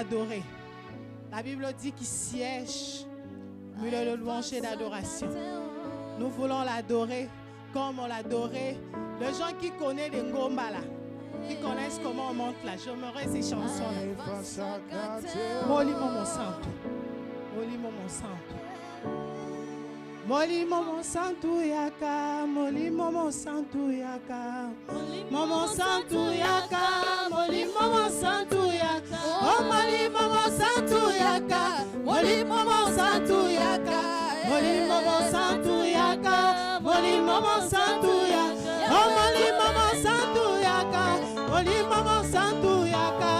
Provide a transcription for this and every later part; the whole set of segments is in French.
l'adorer. La Bible dit qu'il siège au milieu de louanges et d'adoration. Nous voulons l'adorer comme on l'adorait. Les gens qui connaissent les Ngomba là, qui connaissent comment on monte là, j'aimerais ces chansons là. Molimo mon santo, molimo mon santo. Molimo mon santo yaka, molimo mon santo yaka. Momo santo yaka, molimo mon santo yaka. Oh molimo mon santo yaka, molimo mon santo yaka. Molimo mon santo yaka, molimo mon santo yaka. Oh molimo mon santo yaka, molimo mon santo yaka.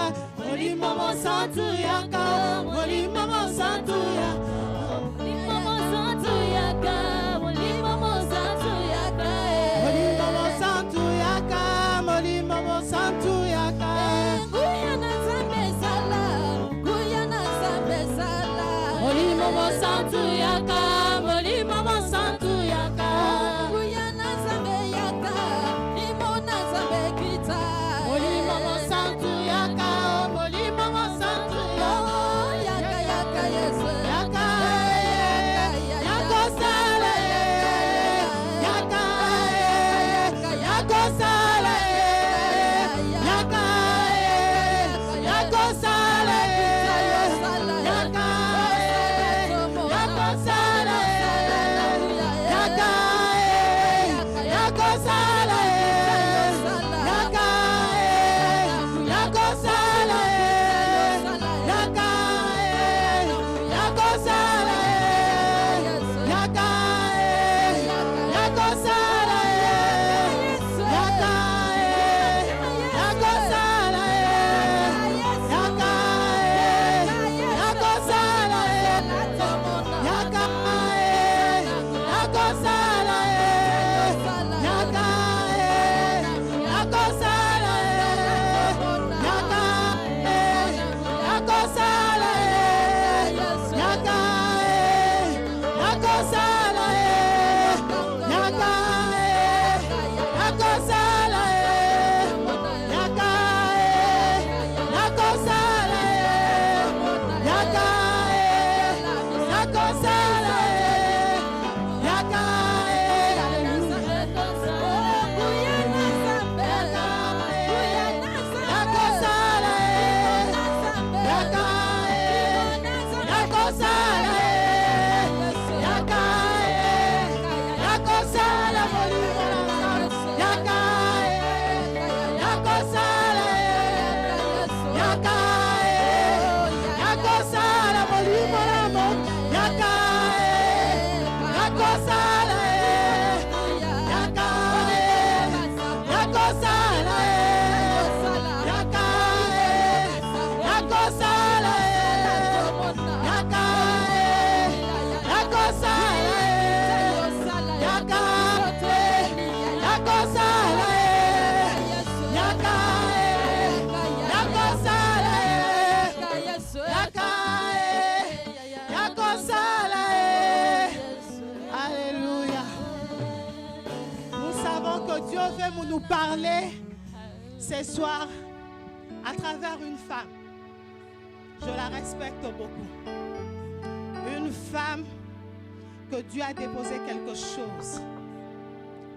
Molimo mon santo yaka, molimo mon santo yaka. Molimo santo yaka, molimo santo yaka. Guyana zambe yaka, limona zambe kita. Molimo santo yaka, molimo santo yaka. Yaka yaka yesu, yaka yaka sala, yaka yaka sala, yaka yaka sala, yaka. Nous parler ce soir à travers une femme. Je la respecte beaucoup. Une femme que Dieu a déposé quelque chose.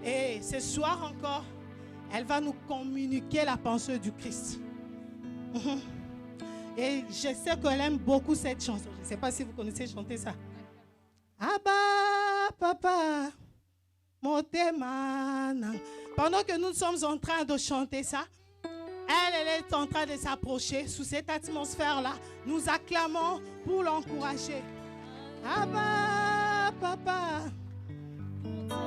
Et ce soir encore, elle va nous communiquer la pensée du Christ. Et je sais qu'elle aime beaucoup cette chanson. Je ne sais pas si vous connaissez chanter ça. Abba, papa, motemana. Pendant que nous sommes en train de chanter ça, elle est en train de s'approcher sous cette atmosphère-là. Nous acclamons pour l'encourager. Abba, papa. Thank you.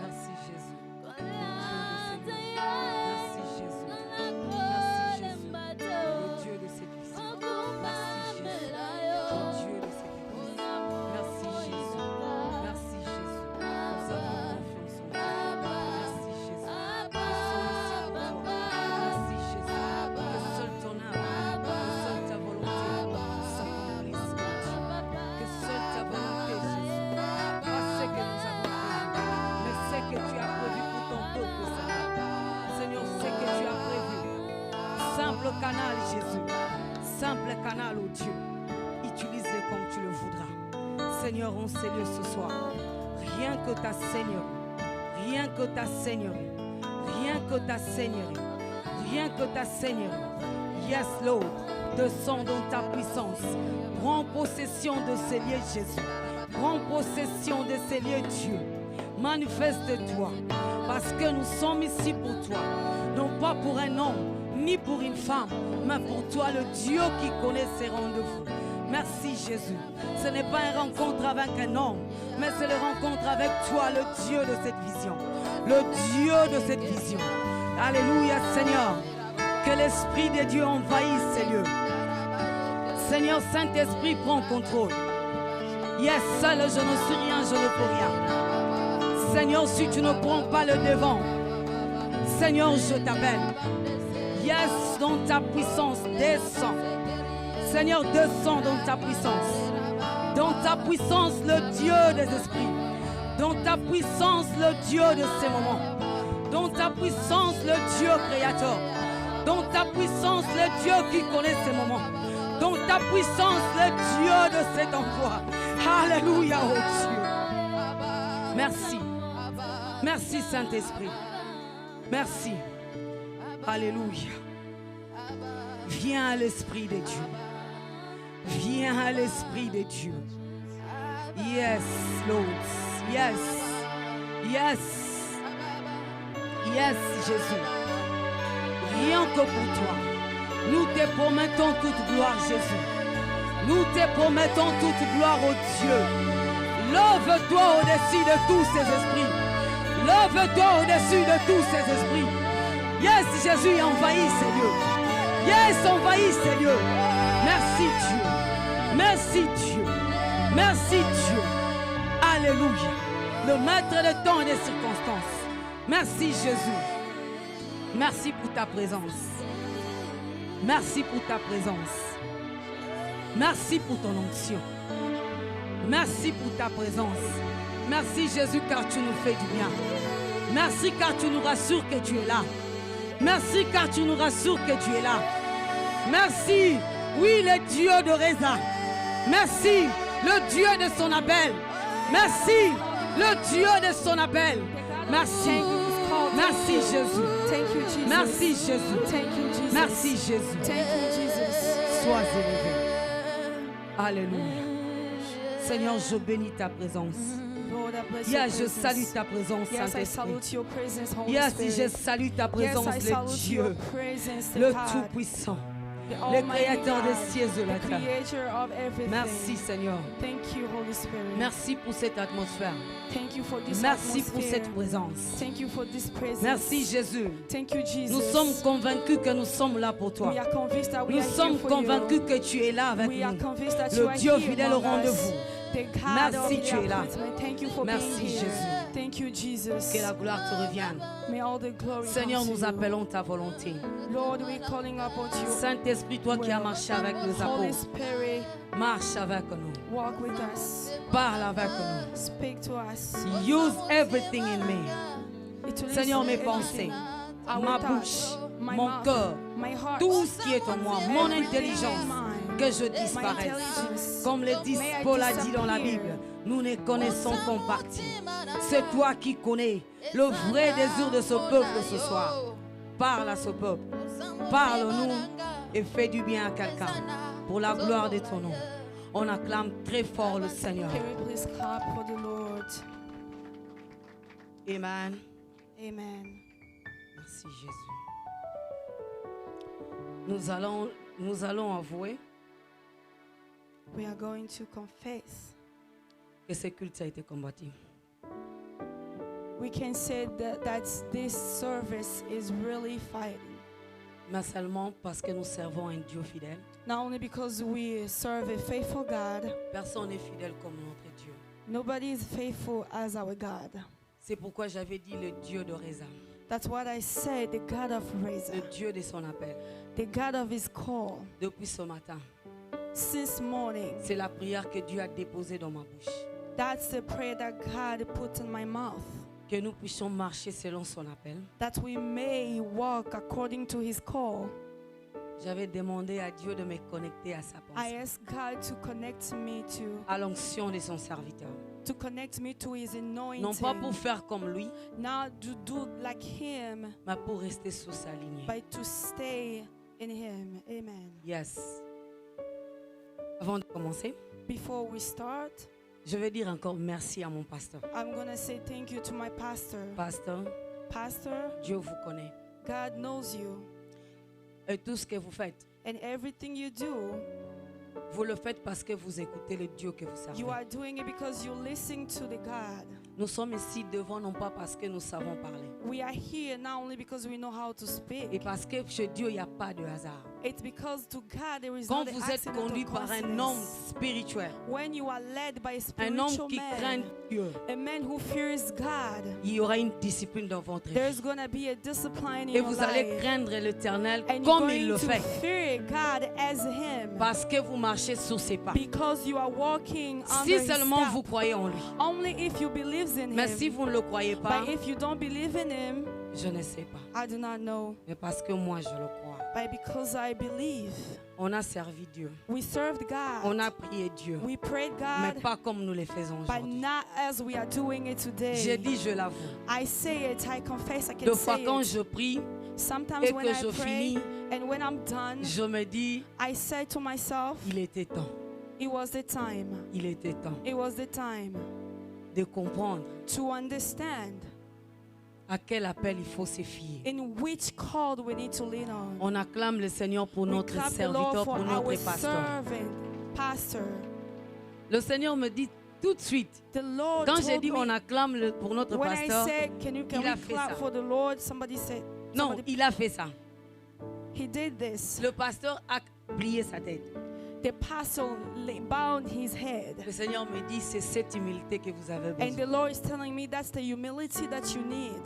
Merci Jésus. Merci Jésus. Merci Jésus. Le Dieu de cette vision. Merci Jésus. Le Dieu de cette vision. Merci Jésus. Merci Jésus. Nous avons confiance en toi. Merci Jésus. Merci Jésus. Que seul ton âme, que seule ta volonté s'accomplisse. Que seule ta volonté, Jésus. Pas ce que nous avons prévu, mais ce que tu as prévu pour ton peuple, Seigneur. Seigneur, ce que tu as prévu. Simple canal, Jésus. Simple canal, oh Dieu. Utilise-le comme tu le voudras. Seigneur, on ces lieux ce soir. Rien que ta Seigneurie. Rien que ta Seigneurie. Rien que ta Seigneurie. Rien que ta Seigneurie. Yes, Lord. Descends dans ta puissance. Prends possession de ces lieux, Jésus. Prends possession de ces lieux, Dieu. Manifeste-toi. Parce que nous sommes ici pour toi. Non pas pour un homme, ni pour une femme, mais pour toi, le Dieu qui connaît ses rendez-vous. Merci Jésus. Ce n'est pas une rencontre avec un homme, mais c'est la rencontre avec toi, le Dieu de cette vision. Le Dieu de cette vision. Alléluia Seigneur. Que l'Esprit de Dieu envahisse ces lieux. Seigneur Saint-Esprit, prends contrôle. Yes, seul je ne suis rien, je ne peux rien. Seigneur, si tu ne prends pas le devant, Seigneur, je t'appelle. Yes, dans ta puissance, descends. Seigneur, descends dans ta puissance. Dans ta puissance, le Dieu des esprits. Dans ta puissance, le Dieu de ces moments. Dans ta puissance, le Dieu créateur. Dans ta puissance, le Dieu qui connaît ces moments. Dans ta puissance, le Dieu de cet emploi. Alléluia, oh Dieu. Merci. Merci, Saint-Esprit. Merci. Alléluia. Viens à l'Esprit de Dieu. Viens à l'Esprit de Dieu. Yes, Lord. Yes. Yes. Yes, Jésus. Rien que pour toi. Nous te promettons toute gloire, Jésus. Nous te promettons toute gloire au Dieu. Lève-toi au-dessus de tous ces esprits. Lève-toi au-dessus de tous ces esprits. Yes, Jésus, envahit ces lieux. Yes, envahit ces lieux. Merci Dieu. Merci Dieu. Merci Dieu. Alléluia. Le maître de temps et des circonstances. Merci Jésus. Merci pour ta présence. Merci pour ta présence. Merci pour ton onction. Merci pour ta présence. Merci Jésus car tu nous fais du bien. Merci car tu nous rassures que tu es là. Merci car tu nous rassures que tu es là. Merci, oui, le Dieu de Réza. Merci, le Dieu de son appel. Merci, le Dieu de son appel. Merci. Merci Jésus. Merci Jésus. Merci Jésus. Sois élevé. Alléluia. Seigneur, je bénis ta présence. Yes, je salue ta présence, Saint-Esprit. Yes, je salue ta présence, le Dieu, le Tout-Puissant, le Créateur des cieux et de la terre. Merci, Seigneur. Merci pour cette atmosphère. Merci pour cette présence. Merci, Jésus. Nous sommes convaincus que nous sommes là pour toi. Nous sommes convaincus que tu es là avec nous. Le Dieu fidèle au rendez-vous. Merci, tu es là. Merci, Jésus. Que la gloire te revienne. Seigneur, nous appelons ta volonté. Saint-Esprit, toi qui as marché avec les apôtres, marche avec nous. Parle avec nous. Use everything in me. Seigneur, mes pensées, ma bouche, mon cœur, tout ce qui est en moi, mon intelligence, que je disparaisse. Comme le dit Paul a dit dans la Bible, nous ne connaissons qu'en partie. C'est toi qui connais le vrai désir de ce peuple ce soir. Parle à ce peuple. Parle-nous et fais du bien à quelqu'un. Pour la gloire de ton nom. On acclame très fort le Seigneur. Amen. Amen. Merci Jésus. Nous allons avouer We are going to confess que ce culte a été combattu. we can say that this service is really fighting. Mais seulement parce que nous servons un Dieu fidèle. Not only because we serve a faithful God, Personne n'est fidèle comme notre Dieu. nobody is faithful as our God. C'est pourquoi j'avais dit le Dieu de Réza, That's what I said, the God of Reza, le Dieu de son appel. the God of his call. Depuis ce matin, Since morning, c'est la prière que Dieu a déposée dans ma bouche. that's the prayer that God put in my mouth, Que nous puissions marcher selon son appel. that we may walk according to his call. J'avais demandé à Dieu de me connecter à sa I pensée, asked God to connect me à l'onction de son serviteur. to connect me to his Non pas pour anointing, faire comme lui, not to do like him, mais pour rester sous sa lignée. but to stay in him. Amen. Yes. Avant de commencer, Before we start, je vais dire encore merci à mon pasteur. I'm going to say thank you to my pastor. Pasteur, Pastor, Dieu vous connaît. God knows you, Et tout ce que vous faites, and everything you do, vous le faites parce que vous écoutez le Dieu que vous servez. you are doing it because you listen to the God. Nous sommes ici devant non pas parce que nous savons parler. We are here not only because we know how to Et speak, parce que chez Dieu, il n'y a pas de hasard. it's because to God there is Quand not vous an êtes accident conduit or par un homme coincidence. spirituel, When you are led by a un homme spiritual qui craint man, Dieu, a man who fears God, il y aura une discipline dans votre there's vie. going to be a discipline in Et your vous allez life. craindre l'Éternel And you're comme il going le to fait. fear God as him Parce que vous marchez sur ses pas. because you are walking Si under his seulement step. vous croyez en lui. Only if you believe in Mais si him. vous ne le croyez pas, But if you don't believe in him, je ne sais pas. I do not know. Mais parce que moi, je le crois. But because I believe, On a servi Dieu. we served On God. a prié Dieu. We prayed Mais God, pas comme nous le faisons but aujourd'hui. not as we are doing it J'ai today. dit, je l'avoue. I say it, I confess, I Deux can fois say quand it. je prie Sometimes et when que I je pray finis, and when I'm done, je me dis, I say to myself, il était temps. it was the time. Il était temps It was the time de comprendre to understand à quel appel il faut se fier. in which call we need to lean on. On acclame le Seigneur pour We notre clap the Lord serviteur, for pour our notre pasteur. servant, pastor. Le Seigneur me dit tout de suite, The Lord quand j'ai told dit on me, acclame pour notre when I pasteur, said, can il we a fait clap ça. for the Lord? Somebody said, non, somebody- il a fait ça. he did this. Le pasteur a plié sa tête. The pastor bowed his head. Le Seigneur me dit, c'est cette humilité que vous avez And the besoin. Lord is telling me that's the humility that you need.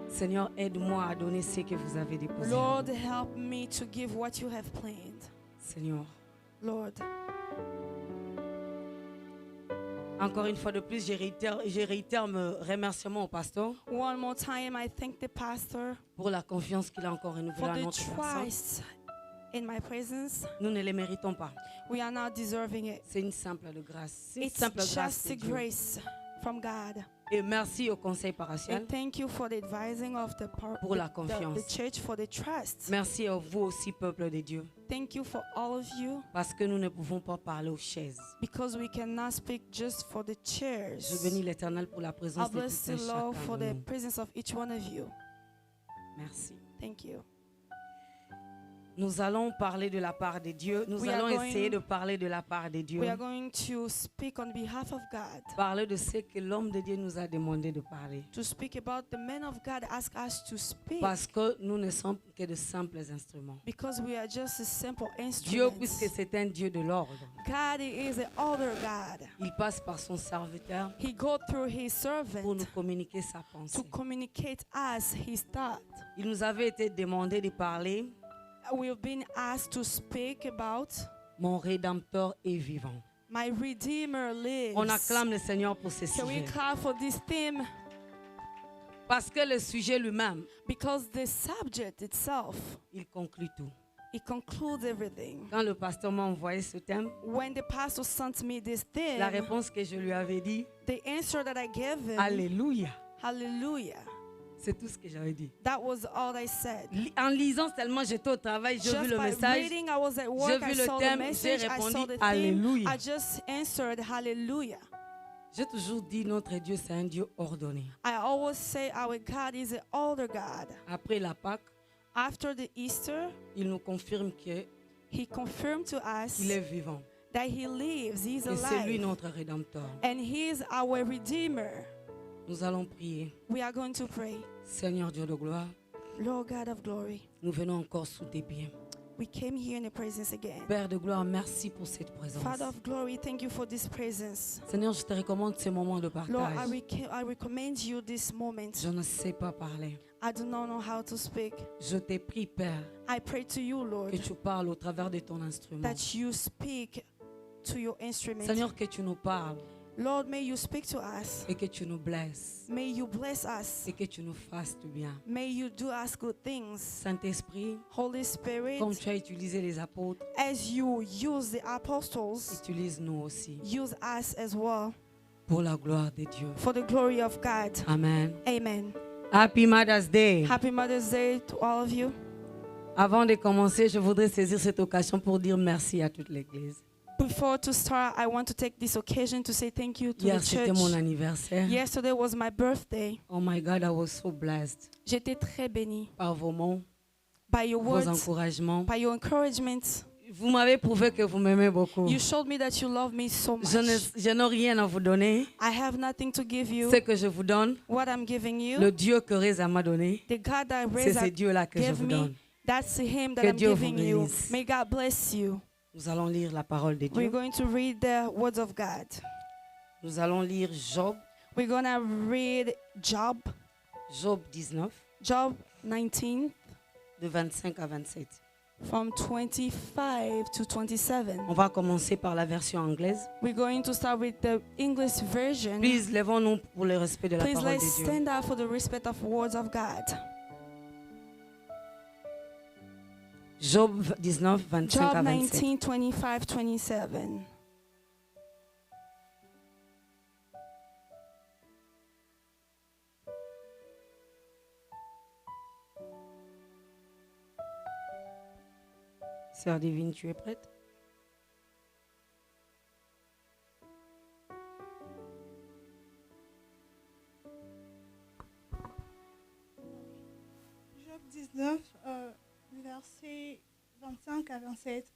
Seigneur, aide-moi à donner ce que vous avez déposé. Lord, help me to give what you have planned. Seigneur, Lord, encore une fois de plus, je réitère mes remerciements au pasteur one more time, I thank the pastor pour la confiance qu'il a encore renouvelée for à the notre personne. trust in my presence. Nous ne les méritons pas. We are not deserving it. C'est une simple de grâce. C'est une It's simple grâce just de a Dieu. grace from God. Et merci au conseil paroissial. And thank you for the advising of Pour la confiance. the church, for the trust. Merci à vous aussi, peuple de Dieu. Thank you for all of you, Parce que nous ne pouvons pas parler aux chaises. because we cannot speak just for the Je chairs. bénis l'Éternel pour la I présence de bless tout un the Lord chacun for de the nous. presence of each one of you. Merci. Thank you. Nous allons parler de la part de Dieu. Nous We are allons going- essayer de parler de la part de Dieu. We are going to speak on behalf of God, Parler de ce que l'homme de Dieu nous a demandé de parler. to speak about the men of God ask us to speak, Parce que nous ne sommes que de simples instruments. because we are just a simple Dieu, instrument. puisque c'est un Dieu de l'ordre, God is an older God. il passe par son serviteur He go through his pour servant nous communiquer sa to pensée. communicate us his thought. Il nous avait été demandé de parler, We've been asked to speak about mon Rédempteur est vivant. my Redeemer lives. On acclame le Seigneur pour ce Can we sujet. clap for this theme? Parce que le sujet lui-même, Because the subject itself, il conclut tout. it concludes everything. Quand le pasteur m'a envoyé ce thème, When the pastor sent me this theme, la réponse que je lui avais dit, the answer that I gave him, Alléluia. hallelujah, C'est tout ce que j'avais dit. that was all I said. En lisant tellement, j'étais au travail, j'ai vu Just le by message. reading, I was at work, vu I le saw the thème, message, j'ai I saw répondu, the theme, Alléluia. I just answered hallelujah. J'ai toujours dit, notre Dieu, c'est un Dieu ordonné. I always say our God is an older God. Après la Pâque, After the Easter, il nous confirme qu'il he confirmed to us est vivant. that he lives, he's Et c'est lui alive, notre Rédempteur. and he is our Redeemer. Nous allons prier. We are going to pray. Seigneur Dieu de gloire, Lord God of glory, nous venons encore sous tes pieds. we came here in your presence again. Père de gloire, merci pour cette présence. Father of glory, thank you for this presence. Seigneur, je te recommande ces moments de Lord, partage. I recommend you this moment. Je ne sais pas parler. I do not know how to speak. Je t'ai pris, Père, I pray to you, Lord, que tu parles au travers de ton instrument. that you speak to your instrument. Seigneur, que tu nous parles Lord, may you speak to us. et que tu nous blesses May you bless us. et que tu nous fasses du bien. May you do us good things. Saint-Esprit, Holy Spirit, comme tu as utilisé les apôtres, as you use the apostles, utilise-nous aussi use us as well pour la gloire de Dieu. for the glory of God. Amen. Amen. Happy Mother's Day. Happy Mother's Day to all of you. Avant de commencer, je voudrais saisir cette occasion pour dire merci à toute l'Église. Before to start, I want to take this occasion to say thank you to Hier, the c'était church. mon anniversaire. Yesterday was my birthday. Oh my God, I was so blessed J'étais très bénie par vos mots, by your vos words, encouragements. by your encouragement. Vous m'avez prouvé que vous m'aimez beaucoup. You showed me that you love me so much. Je n'ai rien à vous donner. I have nothing to give you. Ce que je vous donne, What I'm giving you, le Dieu que Reza m'a donné, the God that c'est raised ce up Dieu-là que je gave vous me, donne. that's Him that Que I'm Dieu vous giving you. bénisse. May God bless you. Nous allons lire la parole de We're Dieu. going to read the words of God. Nous allons lire Job, We're going to read Job, Job 19, Job 19, de 25 à 27. from 25 to 27. On va commencer par la version anglaise. We're going to start with the English version. Please, lèvons-nous pour le respect de la Please parole let's de Dieu. stand up for the respect of words of God. Job 19, 25 à Job 27. 19, 25, 27. Sœur divine, tu es prête? Job 19, versets 25 à 27.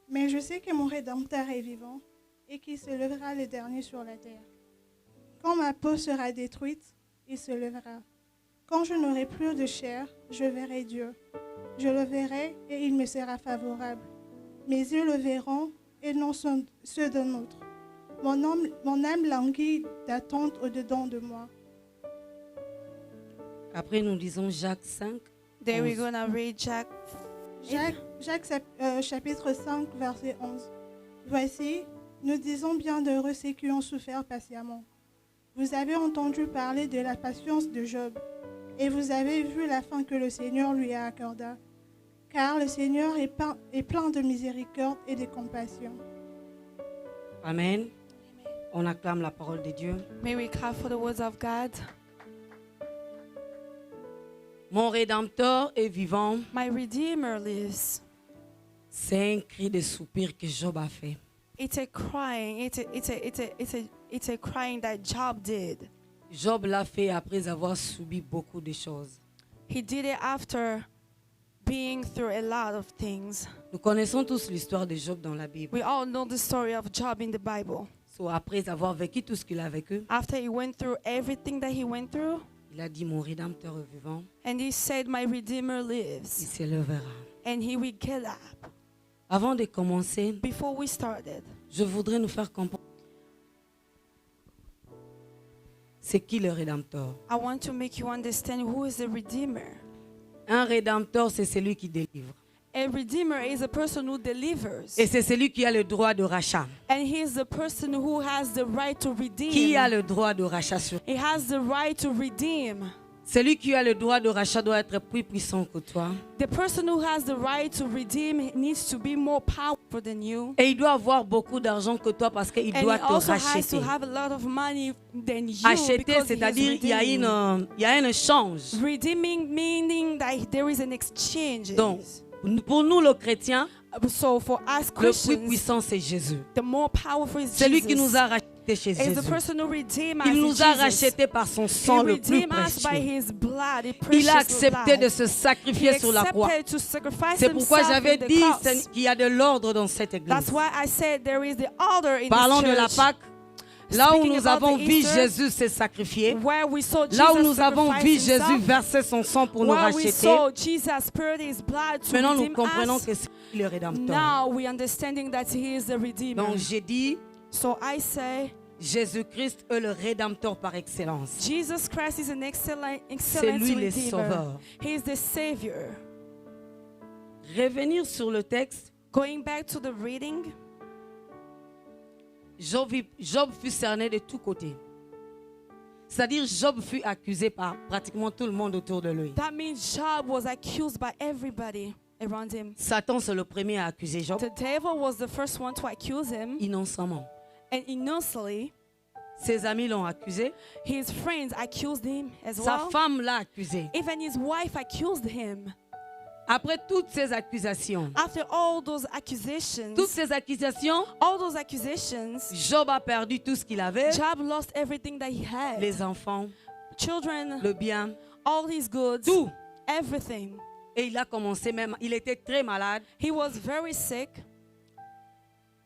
Mais je sais que mon Rédempteur est vivant et qu'il se lèvera le dernier sur la terre. Quand ma peau sera détruite, il se lèvera. Quand je n'aurai plus de chair, je verrai Dieu. Je le verrai et il me sera favorable. Mes yeux le verront et non ceux d'un autre. Mon âme languit d'attente au-dedans de moi. Après, nous lisons Jacques 5. Then we're 11. going to read Jacques chapitre 5, verset 11. Voici, nous disons bienheureux ceux qui ont souffert patiemment. Vous avez entendu parler de la patience de Job, et vous avez vu la fin que le Seigneur lui a accordée. Car le Seigneur est plein de miséricorde et de compassion. Amen. On acclame la parole de Dieu. May we clap for the words of God. Mon Rédempteur est vivant. My Redeemer lives. C'est un cri de soupir que Job a fait. It's a crying. It's a crying that Job did. Job l'a fait après avoir subi beaucoup de choses. He did it after being through a lot of things. Nous connaissons tous l'histoire de Job dans la Bible. We all know the story of Job in the Bible. So, après avoir vécu tout ce qu'il a vécu, After he went through everything that he went through, il a dit, mon Rédempteur est vivant, and he said, my Redeemer il lives, se lèvera. and he will get up. Avant de commencer, Before we started, je voudrais nous faire comprendre c'est qui le Rédempteur. I want to make you understand who is the Redeemer. Un Rédempteur, c'est celui qui délivre. A Redeemer is a person who delivers. Et c'est celui qui a le droit de rachat. And he is the person who has the right to redeem. Qui a le droit de rachat sur He has the right to redeem. celui qui a le droit de rachat doit être plus puissant que toi. The person who has the right to redeem needs to be more powerful than you. Et il doit avoir beaucoup d'argent que toi parce qu'il And doit he te also has racheter. to have a lot of money than you. Acheter, because he is c'est-à-dire il y a redeeming. il y a un échange. Redeeming meaning that there is an exchange. Donc, pour nous, les chrétiens, So for us le plus Christians, puissant, c'est Jésus. the more powerful is C'est lui Jesus. qui nous a rachetés chez Is the Jésus. person who redeemed us. Il is nous a Jesus. rachetés par son He sang le plus redeemed us by précieux. his blood, a Il a precious accepté blood. de se sacrifier He sur la croix. accepted to sacrifice C'est pourquoi himself j'avais in the dit cross. qu'il y a de l'ordre dans cette église. That's why I said there is the order in Parlons this de la church. Pâque. Là où speaking nous about avons the vu Easter, Jésus se sacrifier, where we saw Jesus là où nous avons sacrifice vu himself, Jésus verser son sang pour nous where we racheter, saw Jesus spirit his blood to maintenant nous redeem comprenons us, que c'est lui le Rédempteur. now we understanding that he is the Redeemer. Donc j'ai dit, So I say, Jésus-Christ est le Rédempteur par excellence. Jesus Christ is an excellent C'est lui le Redeemer. Sauveur. He is the Savior. Revenir sur le texte, Going back to the reading, Job fut cerné de tous côtés. C'est-à-dire Job fut accusé par pratiquement tout le monde autour de lui. that means Job was accused by everybody around him. Satan, c'est le premier à accuser Job The devil was the first one to accuse him, innocemment. and innocently, Ses amis l'ont accusé. his friends accused him as Sa well. femme l'a accusé. Even his wife accused him. Après toutes ces accusations, After all those accusations, Job a perdu tout ce qu'il avait. Job lost everything that he had. Les enfants, Children, le bien, all his goods, tout. everything. Et il a commencé même, il était très malade He was very sick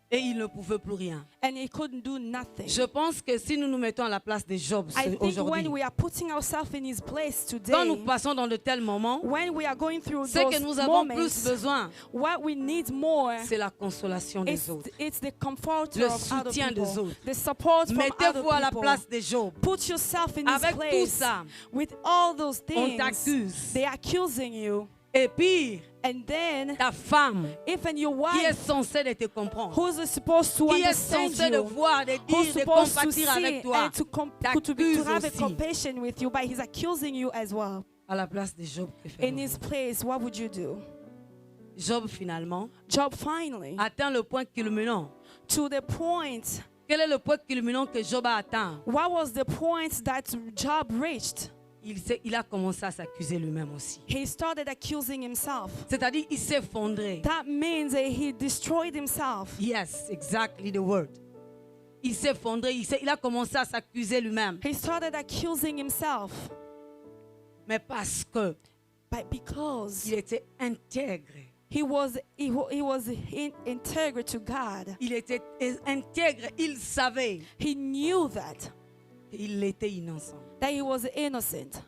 et il ne pouvait plus rien. and he couldn't do nothing. Je pense que si nous nous mettons à la place de Job I think aujourd'hui, when we are putting ourselves in his place quand nous today, passons dans de tels moments, when we are going through ce que those nous avons plus moments, besoin, what we need more c'est la consolation des is autres. it's the comfort Le of other soutien des people, autres. the support from other Mettez-vous à la people. place de Job. Put yourself in his Avec tout place. ça, With all those on things, t'accuse. they're accusing you. Et pire, And then, ta femme, even your qui est wife, censée de te comprendre, who's supposed to qui est understand censée de you, voir, de who's dire, de supposed to compatir avec see toi, and to t'accuse have a aussi. compassion with you, but he's accusing you as well. À la place de Job, que In faites-vous? his place, what would you do? Job finalement Job finally, atteint le point culminant. to the point, Quel est le point culminant que Job a atteint? what was the point that Job reached? Il a commencé à s'accuser lui-même aussi. He started accusing himself. C'est-à-dire, il s'est effondré. That means that he destroyed himself. Yes, exactly the word. Il s'est effondré, il a commencé à s'accuser lui-même. He started accusing himself. Mais parce que But because il était intègre. he was integral to God, Il était intègre, il savait he knew that qu'il était innocent. he was innocent.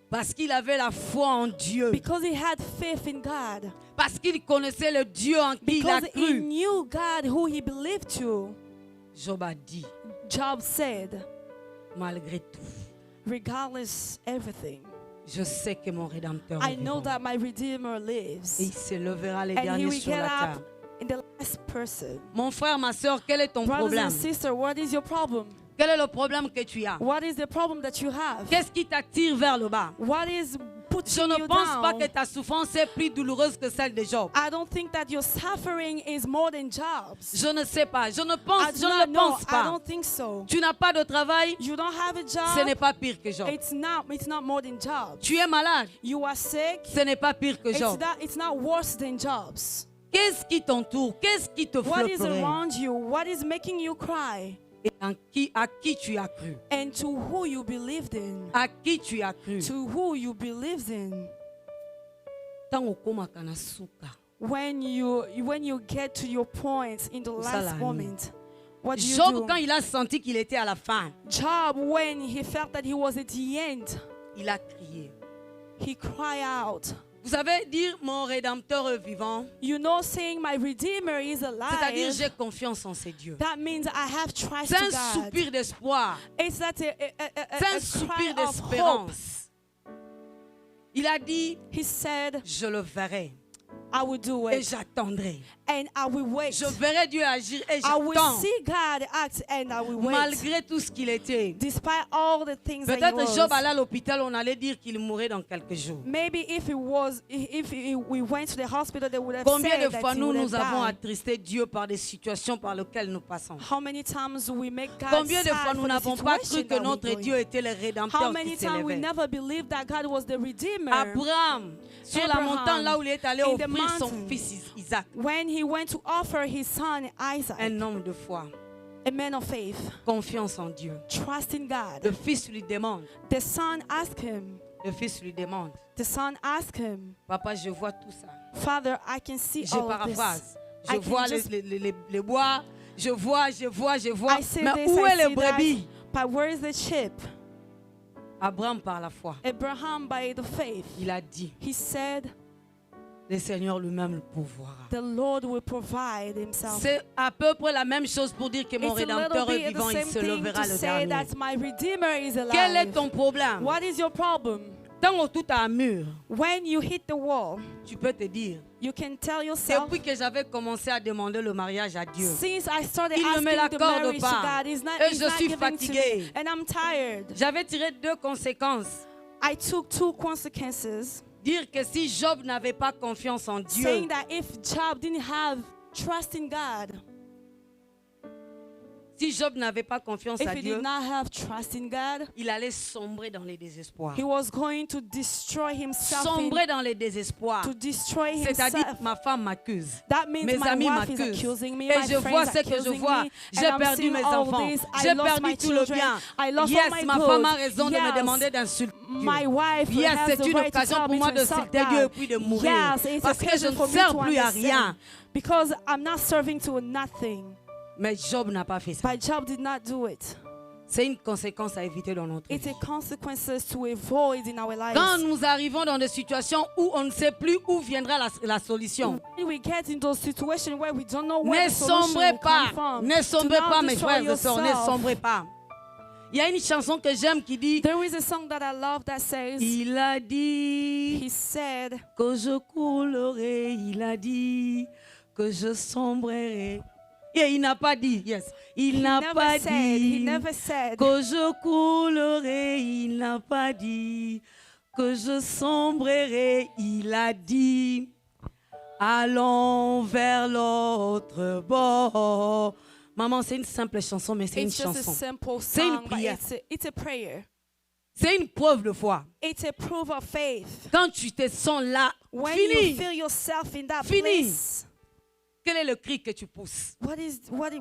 Parce qu'il avait la foi en Dieu. Because he had faith in God. Parce qu'il connaissait le Dieu en qui il a Because he cru. knew God who he believed to. Job a dit, Job said, malgré tout, regardless everything, je sais que mon Rédempteur I est know vivant. that my Redeemer Et il lives. se lèvera les And he derniers will sur get la up table. in the last person. Mon frère, ma soeur, quel est ton Brothers problème? and sisters, what is your problem? Quel est le problème que tu as? What is the problem that you have? Qu'est-ce qui t'attire vers le bas? What is Je putting ne you pense pas down? que ta souffrance est plus douloureuse que celle de Job. I don't think that your suffering is more than Job's. Je ne sais pas. Je ne I pense, do je not ne know. pense I pas. don't think so. Tu n'as pas de travail, You don't have a ce n'est job. pas pire que Job. It's not more than Job's. Tu es malade, You are sick. ce n'est pas pire que Job. It's not worse than Job's. Qu'est-ce qui t'entoure? Qu'est-ce qui te What fait is pleurer? around you? What is making you cry? Et à qui tu as cru? And to who you believed in? À qui tu as cru? To who you believed in? Tango okomaka na suka. When you get to your point in the last Usalani. moment, what do you Job, do? quand il a senti qu'il était à la fin, Job, when he felt that he was at the end, il a crié. he cried out. Vous savez, dire mon Rédempteur est vivant, You know, saying my Redeemer is c'est-à-dire j'ai alive. confiance en ces dieux. That means I have trust C'est to un God. soupir d'espoir. It's that C'est un a soupir cry of hope. d'espérance. Il a dit, He said, je le verrai I will do et it j'attendrai. and I will wait. Je verrai Dieu agir et I will j'attends. see God act and I will wait. Malgré tout ce qu'il était. Despite all the things that he Peut-être Job was. allait à l'hôpital, on allait dire qu'il mourrait dans quelques jours. Maybe if we went to the hospital, they would have Combien said de that fois he nous would have nous avons died. attristé Dieu par des situations par lesquelles nous passons? How many times we make God Combien de sad fois nous for the n'avons pas situation cru que that we're notre going? Dieu était le How Rédempteur many qui times we s'élevait? never believed that God was the Redeemer? Abraham, sur la Abraham, montagne là où il est allé in the offrir son mountain. fils Isaac, When he went to offer his son Isaac, un homme de foi, a man of faith, confiance en Dieu. trusting God. Le fils lui demande, The son asked him, the son asked him, papa, je vois tout ça. Father, I can see Je all of this. paraphrase. I Je can vois just- les bois, Je vois. I see Mais this, où I est le see that. brebis? But where is the sheep? Abraham par la foi. Abraham, by the faith, Il a dit, he said, le Seigneur lui-même le pourvoira. the Lord will provide himself. C'est à peu près la même chose pour dire que mon It's a little Rédempteur est bit vivant, the il same se thing levera to le say dernier. that my Redeemer is Quel est alive. ton problème? What is your problem? Tant que tout a un mur, When you hit the wall, tu peux te dire, you can tell yourself, depuis que j'avais commencé à demander le mariage à Dieu, since I started Il ne me asking the l'accorde marriage to pas. God, he's not, Et he's je not suis giving fatigué. to me, and I'm tired. j'avais tiré 2 conséquences. I took 2 consequences, Dire que si Job n'avait pas confiance en Dieu, saying that if Job didn't have trust in God, si Job n'avait pas confiance if à he Dieu, did not have trust in God, il allait sombrer dans les désespoirs. he was going to destroy himself, Sombrer dans les désespoirs. to destroy C'est-à-dire himself. ma femme m'accuse. That means Mes my amis wife is m'accusent. accusing me, Et my je vois friends ce que je accusing vois. me, J'ai and I'm perdu seeing mes all enfants. this. I J'ai lost perdu my tout le children. bien. I lost Yes, all my ma goods. femme a raison de me Yes, demander d'insulter my Dieu. wife Yes, has c'est the une right to occasion tell pour me moi to de insult insulter Dieu et God. puis de mourir. Yes, it's Parce a que je occasion ne for me sers to plus à understand. rien. Because I'm not serving to nothing. Mais Job n'a pas fait ça. But Job did not do it. C'est une conséquence à éviter dans notre It's vie. a consequences to avoid in our Quand lives. nous arrivons dans des situations où on ne sait plus où viendra la solution, When we get in those situations where we don't know where ne the solution sombrez will pas. come from, Ne do sombrez not pas, mes destroy frères et sœurs. Ne yourself. sombrez pas. Il y a une chanson que j'aime qui dit, There is a song that I love that says, il a dit he said, que je coulerai, il a dit que je sombrerai. Et il n'a pas dit, yes, il n'a pas he dit never said, que je coulerai, il n'a pas dit que je sombrerai, il a dit allons vers l'autre bord. Maman, c'est une simple chanson, mais c'est une it's just a chanson. simple C'est une song, but prière. it's a prayer. C'est une preuve de foi. It's a proof of faith. Quand tu te sens là, When you fini. feel yourself in that Fini. place, Quel est le cri que tu pousses?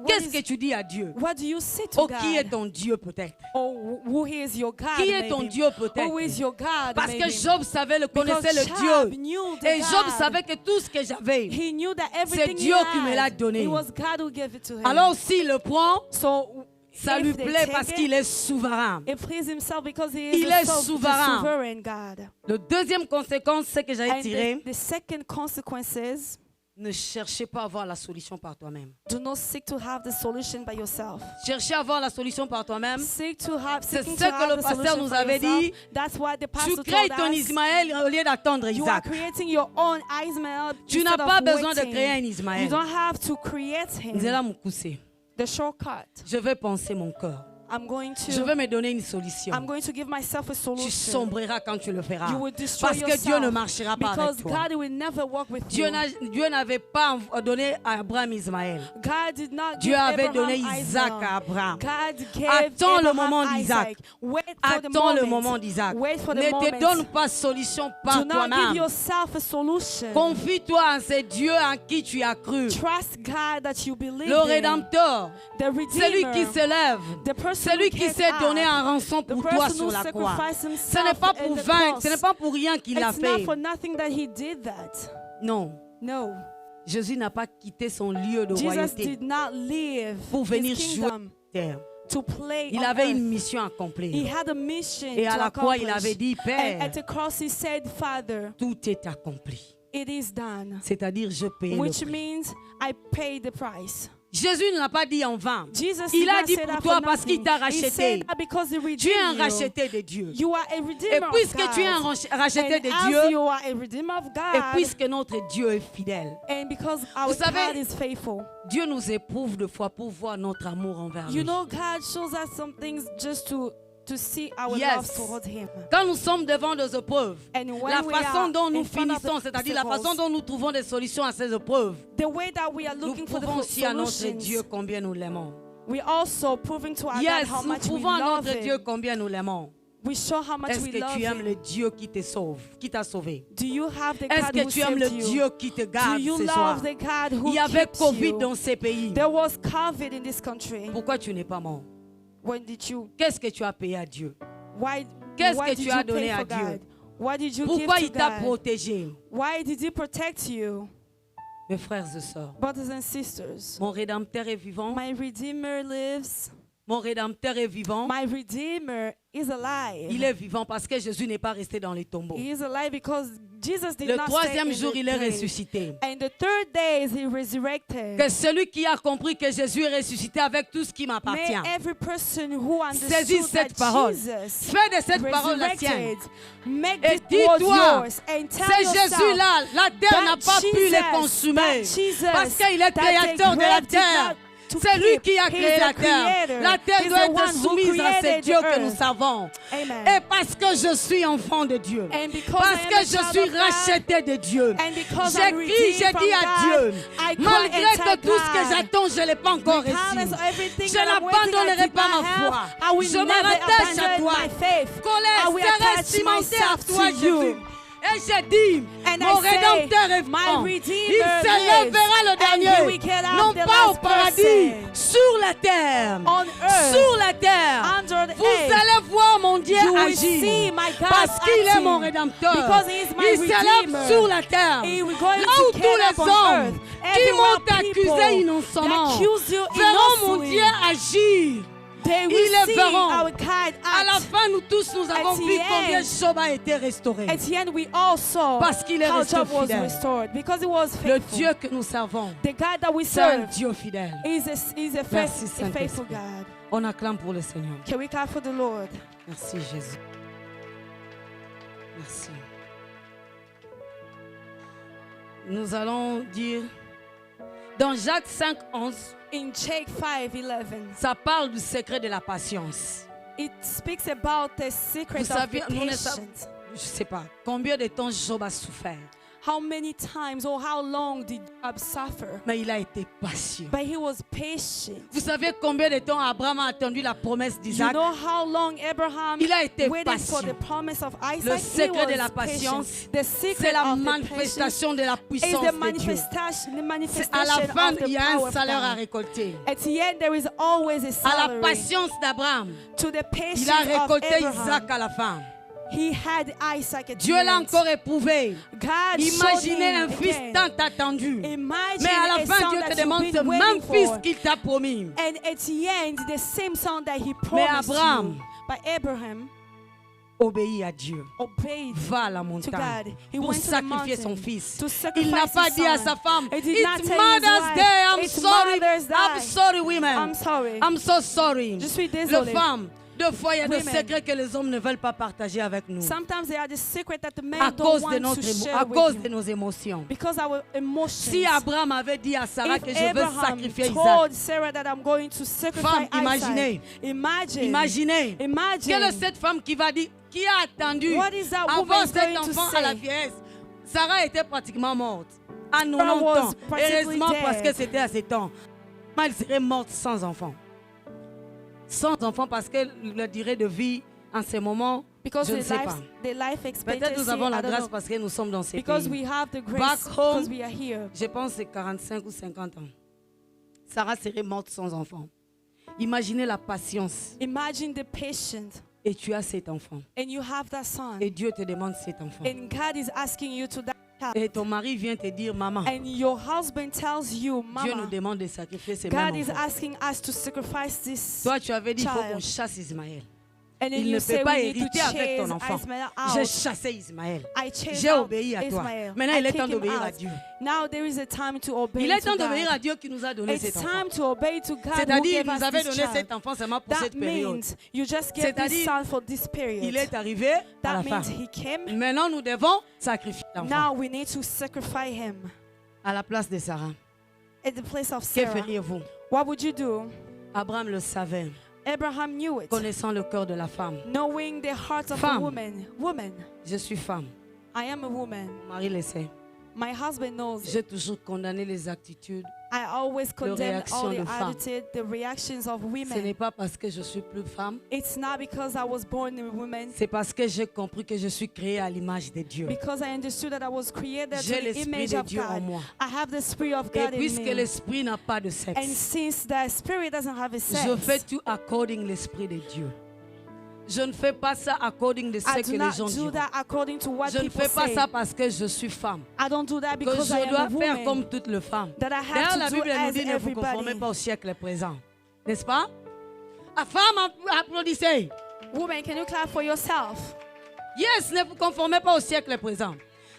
Qu'est-ce que tu dis à Dieu? what do you say to Oh, God? qui est ton Dieu peut-être? Oh, who is your God? Qui est ton maybe? Dieu peut-être? Who is your God? Parce que maybe? Job savait, Because connaissait le Job Dieu. knew the Et Job God. savait que tout ce que j'avais. He knew that everything Dieu he qui me l'a had, donné. it was God who gave it to him. Alors s'il le prend, So ça if lui they plaît take parce it, qu'il est souverain. it pleases himself because he is Il the est the souverain. sovereign God. Le deuxième conséquence, c'est que j'avais And tiré. the second consequences, Ne cherchez pas à avoir la solution par toi-même. do not seek to have the solution by yourself. Chercher à avoir la solution par toi-même. Seek to have, C'est seeking ce to que have le the pasteur solution nous for avait yourself. dit. That's what the Tu pastor crées told ton us. Ismaël au lieu d'attendre You are Isaac. creating your own Ismael. Tu n'as instead pas of besoin de waiting. créer un You Ismaël. don't have to create him. Nzela Mukuse. The shortcut. Je vais penser mon cœur. I'm going Je to. vais me donner une solution. I'm going to give myself a Tu solution. sombreras quand tu le feras. You will destroy Parce que yourself. Dieu ne marchera pas Because avec toi. God will never work with Dieu you. Dieu n'avait pas donné à Abraham Ismaël. God did not Dieu give avait Abraham donné Isaac à Isaac. Abraham. God gave Attends le Abraham moment d'Isaac. Isaac. Wait for the Attends le moment. moment d'Isaac. Wait for the Ne te moment. donne pas solution par Do not give toi-même. yourself a solution. Confie-toi en ce Dieu en qui tu as cru. Trust God that you believe Le in. Rédempteur, The celui Redeemer. qui se lève, The person celui who qui gets s'est up. donné en rançon The pour toi person sur who la croix. sacrificed Ce himself n'est pas in pour the vaincre, cross. ce n'est pas pour rien qu'il l'a It's not fait. for nothing that he did that. Non, No. Jésus n'a pas quitté son lieu de Jesus royauté did not leave pour venir his jouer kingdom sur terre. to play Il on avait une earth. mission à He accomplir. had a mission Et à to la croix, il accomplish. avait dit, And Père, at the cross he said, Father, tout est accompli. it is done. C'est-à-dire, je paye le Which prix. means I paid the price. Jésus ne l'a pas dit en vain. Jesus Il did a not dit say pour that toi for parce qu'il nothing. t'a He racheté. said that because he Tu es redeemed un you. racheté de Dieu. You are a Et redeemer puisque of tu es un God. racheté And de as Dieu, you are a redeemer of et God, puisque notre Dieu est fidèle, and because our Vous savez, God is faithful. Dieu nous éprouve de fois pour voir notre amour envers You lui. know, God shows us some things just to see our Yes. love towards him. Quand nous sommes devant des épreuves, And when la we façon are dont nous in front of finissons, the c'est-à-dire la obstacles, façon dont nous trouvons des solutions à ces épreuves, the way that we are nous looking for prouvons the aussi à notre solutions, Dieu combien nous l'aimons. we also proving to our Yes, God how nous much we prouvons à love notre Dieu him. combien nous l'aimons. We show how much Est-ce we que love tu aimes him. le Dieu qui te sauve, qui t'a sauvé? Do you have the Est-ce God que who tu aimes le saved you? Dieu qui te Do garde you ce soir? love the God who Il y avait keeps Covid you? dans ces pays. There was COVID in this country. Pourquoi tu n'es pas mort? When did you? Qu'est-ce que tu as payé à Dieu? Why? Qu'est-ce why que did tu as you donné pay à for Dieu? God? Why did you Pourquoi give il to t'a God? protégé? Why did He protect you? Mes frères et sœurs, brothers and sisters, mon Rédempteur est vivant. my Redeemer lives. Mon Rédempteur est vivant. My Redeemer is alive. Il est vivant parce que Jésus n'est pas resté dans les tombeaux. He is alive because Jesus did Le not stay troisième in jour, the il est grave. ressuscité. And the third day he resurrected. Que celui qui a compris que Jésus est ressuscité avec tout ce qui May m'appartient, every person who saisis understood cette that parole. Jesus Fais de cette parole la sienne. resurrected, make Et this word dis-toi, yours and tell c'est yourself Jésus-là, la terre n'a that pas pu les Jesus, consumer. that Jesus, Parce qu'il est that créateur the de la grave did terre. not to C'est lui keep. qui a He's créé the la terre. creator. La terre He's doit the être one who soumise à ce created Dieu the que nous earth. savons. Amen. Et parce que je suis enfant de Dieu, And because parce I am que a je child suis of God, racheté de Dieu, and because j'ai I'm crié, redeemed j'ai from dit à God, Dieu, I call malgré and que tell tout ce que God, j'attends, je ne l'ai pas encore regardless reçu. of everything Je that I'm waiting, I n'abandonnerai did pas not ma have, foi. I will Je me never rattache à abandon toi. my faith. I Colère will serait attach cimentée à myself toi, to Jésus. you. Et j'ai dit, And mon I say, Rédempteur est my vivant. Redeemer Il s'élèvera le lives, and he dernier, will get out non the pas au last paradis, person. sur la terre. On earth, Sur la terre. under the Vous earth. allez voir mon Dieu You will agir. see my God Parce qu'il est acting. mon Rédempteur. Because he is my Il s'élève Redeemer. sur la terre. He will go Là où to tous get les up on hommes earth. qui Everywhere m'ont people accusé innocemment that accuse you verront mon innocently, Dieu agir. they Ils will le see verront. our God À la act. fin, nous tous, nous avons At the vu combien end, Job a été restauré. At the end, we all saw Parce qu'il est how resté Job was fidèle. restored because he was Le faithful. Dieu que nous servons, The God that we c'est un serve Dieu fidèle. is a Merci, faithful Saint-Esprit. God. On acclame pour le Seigneur. Can we clap for the Lord? Merci Jésus. Merci. Nous allons dire, dans Jacques 5, 11, In Jake 5:11, ça parle du secret de la patience. it speaks about the secret Vous of savez, the nous ne patience. Je ne sais pas combien de temps Job a souffert, How many times or how long did Job suffer? mais il a été patient. But he was patient. Vous savez combien de temps Abraham a attendu la promesse You d'Isaac? know how long Abraham Il a été waited for patient. the promise of Isaac? Le He secret de was la patient. patience, The c'est secret la of the patience manifestation de la is puissance the de Dieu. manifestation, the À la manifestation fin, of the il y a power un of salaire à God. récolter. At the end, there is always a À la salary. patience d'Abraham, To the patience il a of récolté Abraham, Isaac à la fin. he had Isaac at Dieu the l'a end. encore éprouvé. God Imaginez showed un him fils again. tant attendu. Imagine Mais à a la fin, son Dieu that te you've demande been ce même waiting fils for. qu'il t'a promis. And at the end, the same son that he Mais promised Abraham you. But Abraham obéit à Dieu. obeyed Va à la to montagne God. He pour went to the sacrifier son mountain fils. to Il sacrifice n'a pas his dit à son. sa femme, He did not It's tell his Mother's wife, Day, I'm "It's sorry, Mother's Day. I'm sorry women, I'm sorry. I'm so sorry. Je suis Les désolée. femmes, deux fois il y a des Women. secrets que les hommes ne veulent pas partager avec nous. Sometimes they are the secret that the men À don't cause want de to share à with cause you. de nos émotions. Because our emotions. Si Abraham avait dit à Sarah If que je veux Abraham sacrifier Isaac, told Sarah that I'm going to sacrifice Femme, imaginez. Isaac, imaginez, imagine. quelle est cette femme qui va dire, qui a attendu What is that avant woman cet going to enfant à la say? vieillesse. Sarah était pratiquement morte. À Sarah 90 was ans. practically Heureusement parce dead. que c'était à 7 ans. Mais elle serait morte sans enfant. Sans enfant parce que la durée de vie en ce moment, Because je ne the sais life, pas. the life expectancy, Peut-être nous avons I la don't grâce know. parce que nous sommes dans ces Because pays. we have the grace Back home, because we are here. Je pense que c'est 45 ou 50 ans. Sarah serait morte sans enfant. Imaginez la patience. Imagine the patience, Et tu as cet enfant. and you have that son, Et Dieu te demande cet enfant. and God is asking you to that child, Et ton mari vient te dire, maman, and your husband tells you, Dieu nous Mama, demande de sacrifier ces God mêmes is enfants. asking us to sacrifice this. Toi, tu avais dit, il faut child. qu'on chasse Ismaël. And then Il you ne say peut pas we need to hériter avec ton chase enfant. Ismael J'ai out. chassé Ismaël. I chased J'ai out obéi à toi. Ismael. Maintenant, I il est kick temps him d'obéir à out. Dieu. Now there is a time to obey Il est to temps d'obéir à God. Dieu qui nous a donné It's cet enfant. time to obey to God who C'est-à-dire, il gave us nous avait this donné cet child. enfant seulement pour That cette période. means you just get this C'est-à-dire, son for this Il period. est arrivé à That la fin. means he came. Maintenant, nous devons sacrifier Now l'enfant. we need to sacrifice him À la place de Sarah. at the place of Que Sarah. feriez-vous? What would you do? Abraham le savait, Abraham knew it, connaissant le cœur de la femme. knowing the heart of a Femme. woman. Woman, Je suis femme. I am a woman. Mon mari le sait. My husband knows it. J'ai toujours condamné les attitudes. I always condemn réaction all de the femme. attitude, the reactions of Ce women. n'est pas parce que je suis plus femme, It's not because I was born a woman, c'est parce que j'ai compris que je suis créée à l'image de Dieu. because I understood that I was created to J'ai the l'esprit image de of Dieu en God. moi. I have the spirit of Et God in puisque me. l'esprit n'a pas de And sexe, since the spirit doesn't have a sex, je fais tout according l'esprit de Dieu. Je ne fais pas ça according to ce I que do les not gens do diront. that according to what Je ne people fais pas say. ça parce que je suis femme. I don't do that Que because I je am dois a faire woman. comme toutes les femmes. That I have D'ailleurs, to la do Bible nous as dit ne vous conformez everybody. pas au siècle présent. N'est-ce pas? La femme applaudissez. Woman, can you clap for yourself? Yes, ne vous conformez pas au siècle présent.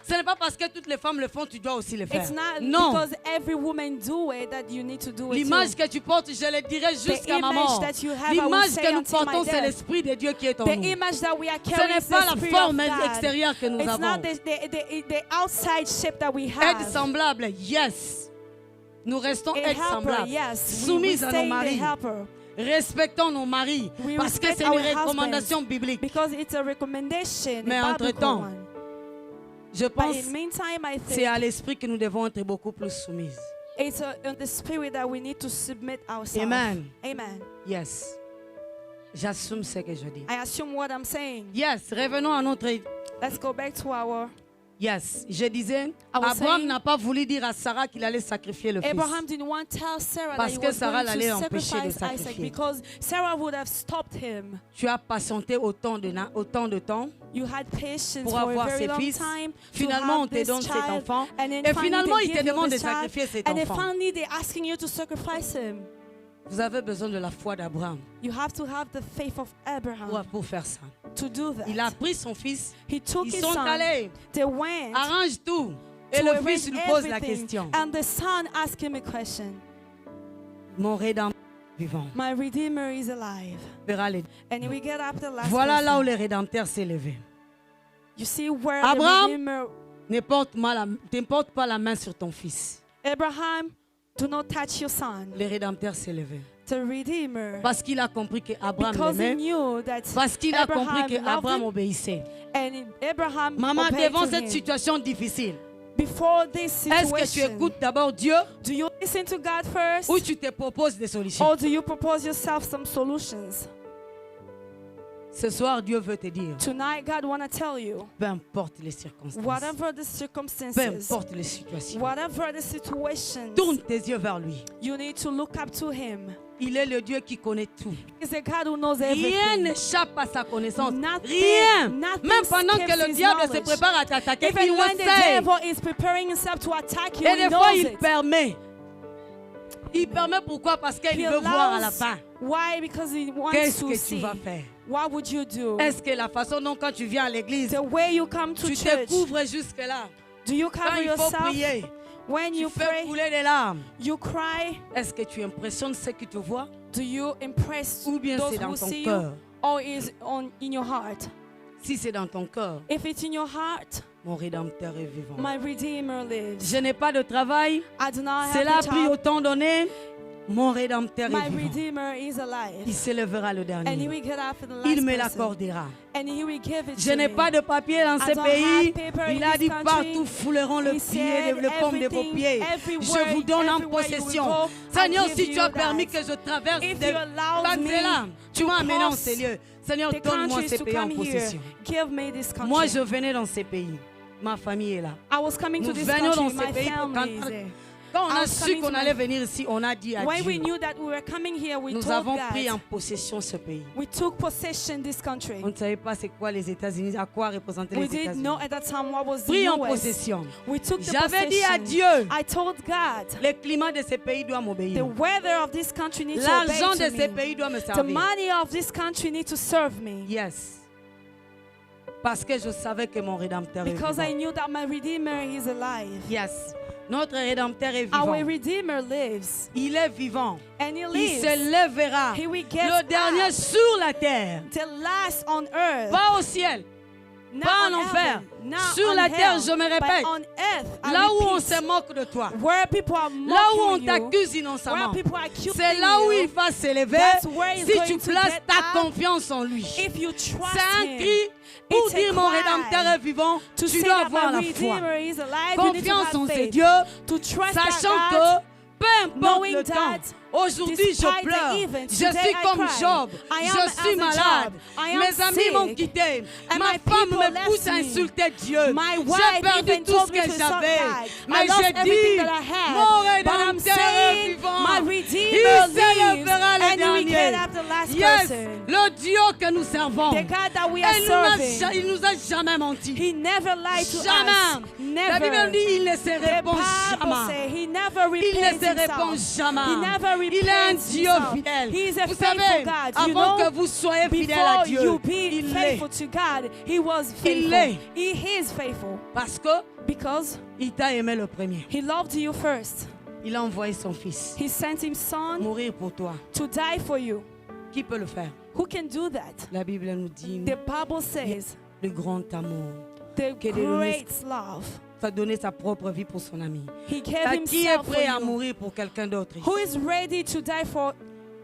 Ce n'est pas parce que toutes les femmes le font, tu dois aussi le faire. It's not Non. because every woman do it that you need to do it L'image too. que tu portes, je le dirai jusqu'à ma image mort. that you have, I will L'image say que nous until my portons, c'est death. l'Esprit de Dieu qui est en The nous. image that we are Ce carrying n'est is pas the la Spirit forme of God. extérieure que nous It's avons. not the outside shape that we Être have. semblable, yes. Nous restons A être helper, semblables. yes. We Soumises à nos stay the maris. helper. Respectons nos maris. We Parce que respect c'est une our recommandation husbands biblique. Because it's a recommendation, Mais a biblical entre-temps, one. Je But pense in the meantime, I c'est à think l'esprit que nous devons être beaucoup plus soumises. it's in the spirit that we need to submit ourselves. Amen. Amen. Yes. J'assume ce que je dis. I assume what I'm saying. Yes. Revenons à notre... Let's go back to our... Yes. Je disais, was Abraham saying- n'a pas voulu dire à Sarah qu'il allait sacrifier le fils. Abraham didn't want to tell Sarah Parce that he que was Sarah going l'allait to empêcher de sacrifice Isaac sacrifier. because Sarah would have stopped him. Tu as patienté autant de temps You had patience pour for a avoir very ces long fils. time Finalement, on to te have this donne cet child, enfant. and then Et finally finalement, they il te give you demande de this child, sacrifier cet and then enfant. finally they're asking you to sacrifice him. Vous avez besoin de la foi d'Abraham You have to have the faith of Abraham pour faire ça. to do that. Il a pris son fils. He took Ils his sont son, allés. they went Arrange tout. Et to le arrange fils lui pose la everything, question. and the son asked him a question. Mon rédempteur vivant. My Redeemer is alive. Verra les- And we get up the last Voilà là où person. le rédempteur s'est levé. You see where Abraham, the Redeemer... Ne porte pas la main sur ton fils. Abraham, do not touch your son. Le rédempteur s'est levé. The Redeemer. Parce qu'il a compris que Abraham Because he l'aimait. knew that Parce qu'il a Abraham compris que loved Abraham him, obéissait. and Abraham Maman, obeyed devant to cette him. situation difficile, Before this est-ce que tu situation, écoutes d'abord Dieu do you listen to God first, ou tu te proposes des solutions? or do you propose yourself some solutions? Ce soir, Dieu veut te dire, Tonight, God want to tell you, peu importe les circonstances, whatever the peu circumstances, importe les situations, whatever the situations, tourne tes yeux vers lui. you need to look up to Him. Il est le Dieu qui connaît tout. He's a God who knows Rien everything. n'échappe à sa connaissance. Nothing- Rien. nothing Même pendant que escapes le his diable se knowledge. prépare à t'attaquer, Even il when le the sait. devil is preparing himself to attack you, Et he des fois, knows il it. permet. Il permet pourquoi? Parce qu'il He veut voir à la allows- fin. Why? Because he wants Qu'est-ce to que tu see. vas faire? What would you do? Est-ce que la façon dont quand tu viens à l'église, The way you come to tu te church, couvres jusque-là? do you Quand cover il faut yourself? prier, When tu you fais pray, couler des larmes. you cry. Est-ce que tu impressionnes ceux qui te voient? Do you impress Ou bien those c'est dans who ton see you, cœur? or is in your heart? Si c'est dans ton cœur, If it's in your heart, mon Rédempteur est vivant. my Redeemer lives. Je n'ai pas de travail. I do not Cela a have a pris job. autant donné. Mon Rédempteur My est vivant. Redeemer is Il alive. se lèvera le And he dernier. will get up for the Il last me person. l'accordera. And he will give it Je to n'ai me. pas de papier dans I ce don't pays. have paper Il in a this dit country. partout fouleront le He pied, said le paume de vos everything, pieds. everywhere, Je vous donne en everywhere you will possession. go, Seigneur, I si give tu as you permis that. que je traverse If des you allowed me là, tu to m'as amené dans cross ces lieux. Seigneur, the donne-moi countries ces to pays en come here, possession. give me this country. Moi, je venais dans ces pays. Ma famille est là. I was coming to Nous this venions country. dans ces My pays pour family is there. Quand on I a was su coming qu'on to allait my- venir ici, on a dit à When we Dieu. knew that we were coming here, we Nous told avons pris en God. possession ce pays. We took possession this country. On ne savait pas c'est quoi les États-Unis, à quoi représentaient We les didn't know États-Unis. at that time what was the Pris en US. possession. We took the J'avais dit à possession. Dieu, I told God, le climat de ces pays doit the m'obéir. weather of this country needs to L'argent obey de to ces me. pays doit me The servir. money of this country needs to serve me. Yes. Parce que je savais que mon Rédempteur est Because I vivant. knew that my Redeemer is alive. Yes. Notre Rédempteur est Our vivant. Redeemer lives. Il est vivant. And he Il lives. se lèvera. He will get Le dernier up. sur la terre. The last on earth. Pas au ciel. Not pas en on enfer. heaven, not Sur on la terre, hell, je me but répète. on earth, I Là où on repeat. se moque de toi. Where people are Là où on mocking you, t'accuse where innocemment. people are accusing C'est là où you, il va s'élever that's where he's si going tu to places get ta up. confiance en lui. If you trust C'est un him, cri pour it's a dire mon cry Rédempteur est vivant. to Tu say dois that avoir my la foi. Redeemer is alive, you need to Confiance have en ces faith. dieux, To trust sachant that que God, peu importe knowing le temps, that aujourd'hui je despite the pleure, events, je today suis I comme cry. Job, I am je suis as a malade, Job. I am mes amis m'ont sick, quitté, and ma my femme people me pousse left à me. insulter Dieu, My j'ai wife perdu even tout told ce me que to insult j'avais, God. mais I lost j'ai everything dit, that I had. mon But I'm Rédempteur est saying, vivant, my il Redeemer se lèvera lives, le and he will dernier, get up the last Yes, person. le Dieu que nous servons. The God that we Et are il nous a serving. jamais menti. He never lied to Jamais. us. La Bible Never. dit il ne se The répand Bible jamais. says he never Il ne repents se répand himself. jamais. He never Il est un repents Dieu himself. fidèle. He is a Vous faithful savez, God. You avant know, que vous soyez fidèle à before Dieu, you be il faithful l'est. to God, he was Il faithful. l'est. He is faithful Parce que because il t'a aimé le premier. he loved you first. Il a envoyé son fils He sent his son mourir pour toi. to die for you. Qui peut le faire? Who can do that? La Bible nous dit The Bible says le grand amour. the Que de donner- great love. Il a donné sa propre vie pour son ami. He gave Qui est himself for prêt à you. mourir pour quelqu'un d'autre? Who is ready to die for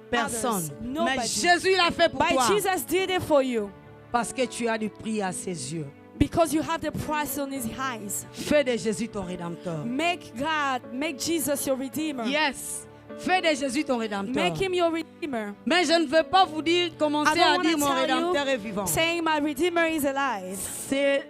Personne. others? Mais Nobody. Jésus l'a fait pour But toi. Jesus did it for you Parce que tu as du prix à ses yeux. because you have the price on his eyes. Fais de Jésus ton rédempteur. Make Jesus your redeemer. Yes. Fais de Jésus ton rédempteur. Make him your redeemer. Mais je ne veux pas vous dire, commencer I don't à wanna dire mon tell you, rédempteur est vivant. Saying my redeemer is alive. C'est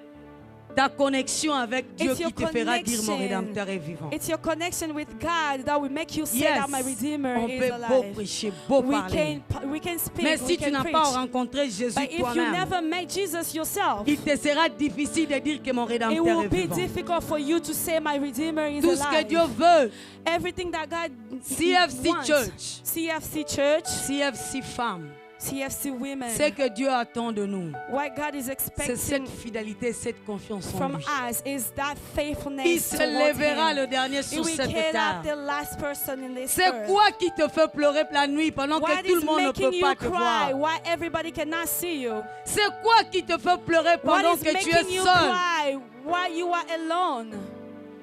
ta connexion avec Dieu It's qui your te fera dire mon connection. rédempteur est vivant. It's your connection with God that will make you say Yes. that my redeemer On is peut beau alive. prêcher, beau We parler. can speak, Mais we si tu can n'as preach. pas rencontré Jésus But if you toi-même, never met Jesus yourself, il te sera difficile de dire que mon it rédempteur will est be vivant. difficult for you to say my redeemer is Tout ce que alive. Dieu veut, Everything that God CFC wants. Church, CFC Church, CFC Femmes, CFC Women. c'est que Dieu attend de nous. What God is C'est expecting cette fidélité, cette confiance en from lui. us is that faithfulness Il se towards lèvera Him. le dernier He sur will cette get up terre. the last person in this C'est earth. quoi qui te fait pleurer la nuit pendant What que tout le is monde ne making peut you pas te cry? voir? Why everybody cannot see you? C'est quoi qui te fait pleurer What pendant is que tu es making you seul? cry? Why you are alone?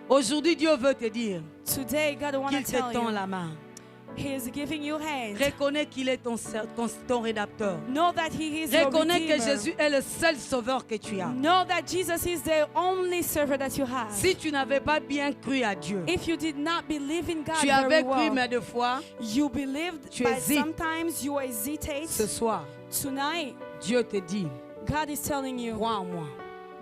Aujourd'hui, Dieu veut te dire Today, God wants qu'il to te tell tend you, la main. He is giving you hand. Reconnais qu'il est ton rédapteur. Know that He is your Reconnais que redeemer. Jésus est le seul sauveur que tu as. Know that Jesus is the only servant that you have. Si tu n'avais pas bien cru à Dieu, If you did not believe in God tu very avais cru well, mais de fois, you believed, tu but hésites. sometimes you hesitate. ce soir, Tonight, Dieu te dit, God is telling you, crois en moi.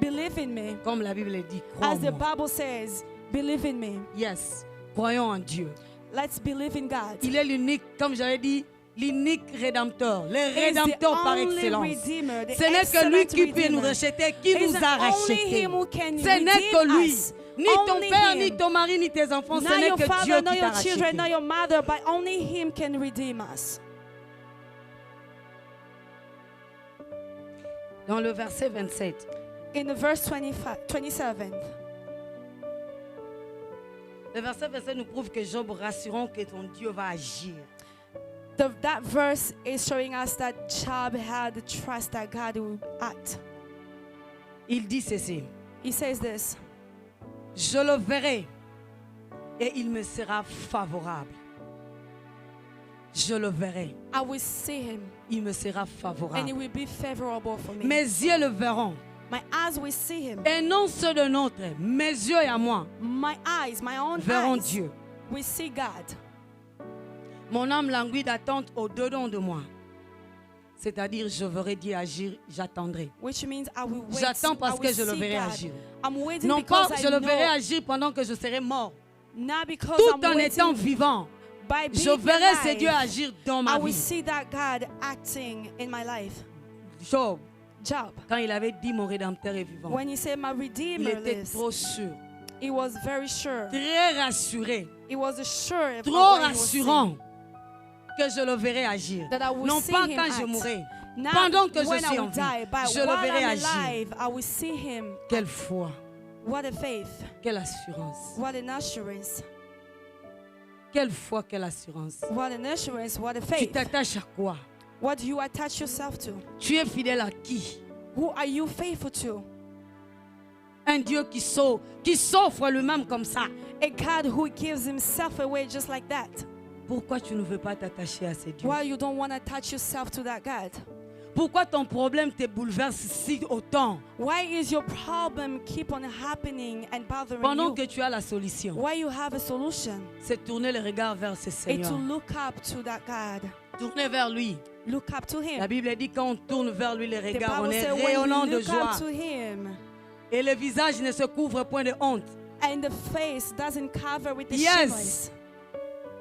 believe in me. Comme la Bible dit, crois As en the moi. Bible says, believe in me. Yes, croyons en Dieu. Let's believe in God. Il est l'unique, comme j'avais dit, l'unique rédempteur, le He is the rédempteur par only excellence. redeemer, the Ce n'est que lui excellent qui peut nous redeemer. racheter, qui It is nous a only rachetés. him who can Ce n'est redeem que lui. us. Ni ton Only père, him. ni ton mari, ni tes enfants, ce Not n'est your que Dieu father, not qui t'a your children, not racheté. your mother, but only him can redeem us. Dans le verset 27, In the verse 27, le verset 27 nous prouve que Job rassurant que ton Dieu va agir. that verse is showing us that Job had the trust that God will act. Il dit ceci, He says this, je le verrai et il me sera favorable. Je le verrai, I will see him il me sera and it favorable. will be favorable for me. Mes yeux le verront. My eyes will see him. Et non ceux de notre, mes yeux et à moi My eyes, my own verront eyes, Dieu. will see God. Mon âme languit d'attente au-dedans de moi. C'est-à-dire, je verrai Dieu agir, j'attendrai. Which means I will wait. J'attends I parce will que je le see verrai God. agir. I'm waiting Non pas because je I le verrai know, agir pendant que je serai mort. not because Tout I'm en étant waiting. vivant, By je being verrai ce alive, Dieu agir dans ma I will vie. see that God acting in my life. Job, Job, quand il avait dit mon rédempteur est vivant, when he said my il Redeemer était lives, trop sûr, he was very sure. très rassuré, He was sure of trop what he was rassurant que je le verrai agir. That I will Non see pas him quand je act. mourrai, Not pendant que je when suis I en will vie, die, but je le while verrai I'm agir. alive, I will see him. Quelle foi, What a faith. quelle assurance. What an assurance. Quelle foi, quelle assurance. What an assurance. What a Tu faith. t'attaches à quoi? What do you attach yourself to? Tu es fidèle à qui? Who are you faithful to? Un Dieu qui s'offre lui-même comme ça. A God who gives himself away just like that. Pourquoi tu ne veux pas t'attacher à ces dieux? Why you don't want to attach yourself to that God? Pourquoi ton problème te bouleverse si autant Why is your problem keep on happening and bothering pendant you? que tu as la solution? Why you have a solution? C'est tourner le regard vers ce It's Seigneur. to look up to that God. Tourner vers lui. Look up to La him. Bible dit quand on tourne vers lui les The regards, on Bible est says when rayonnant you de look joie. up to him, Et le visage ne se couvre point de honte. and the face doesn't cover with the Yes. shimmers.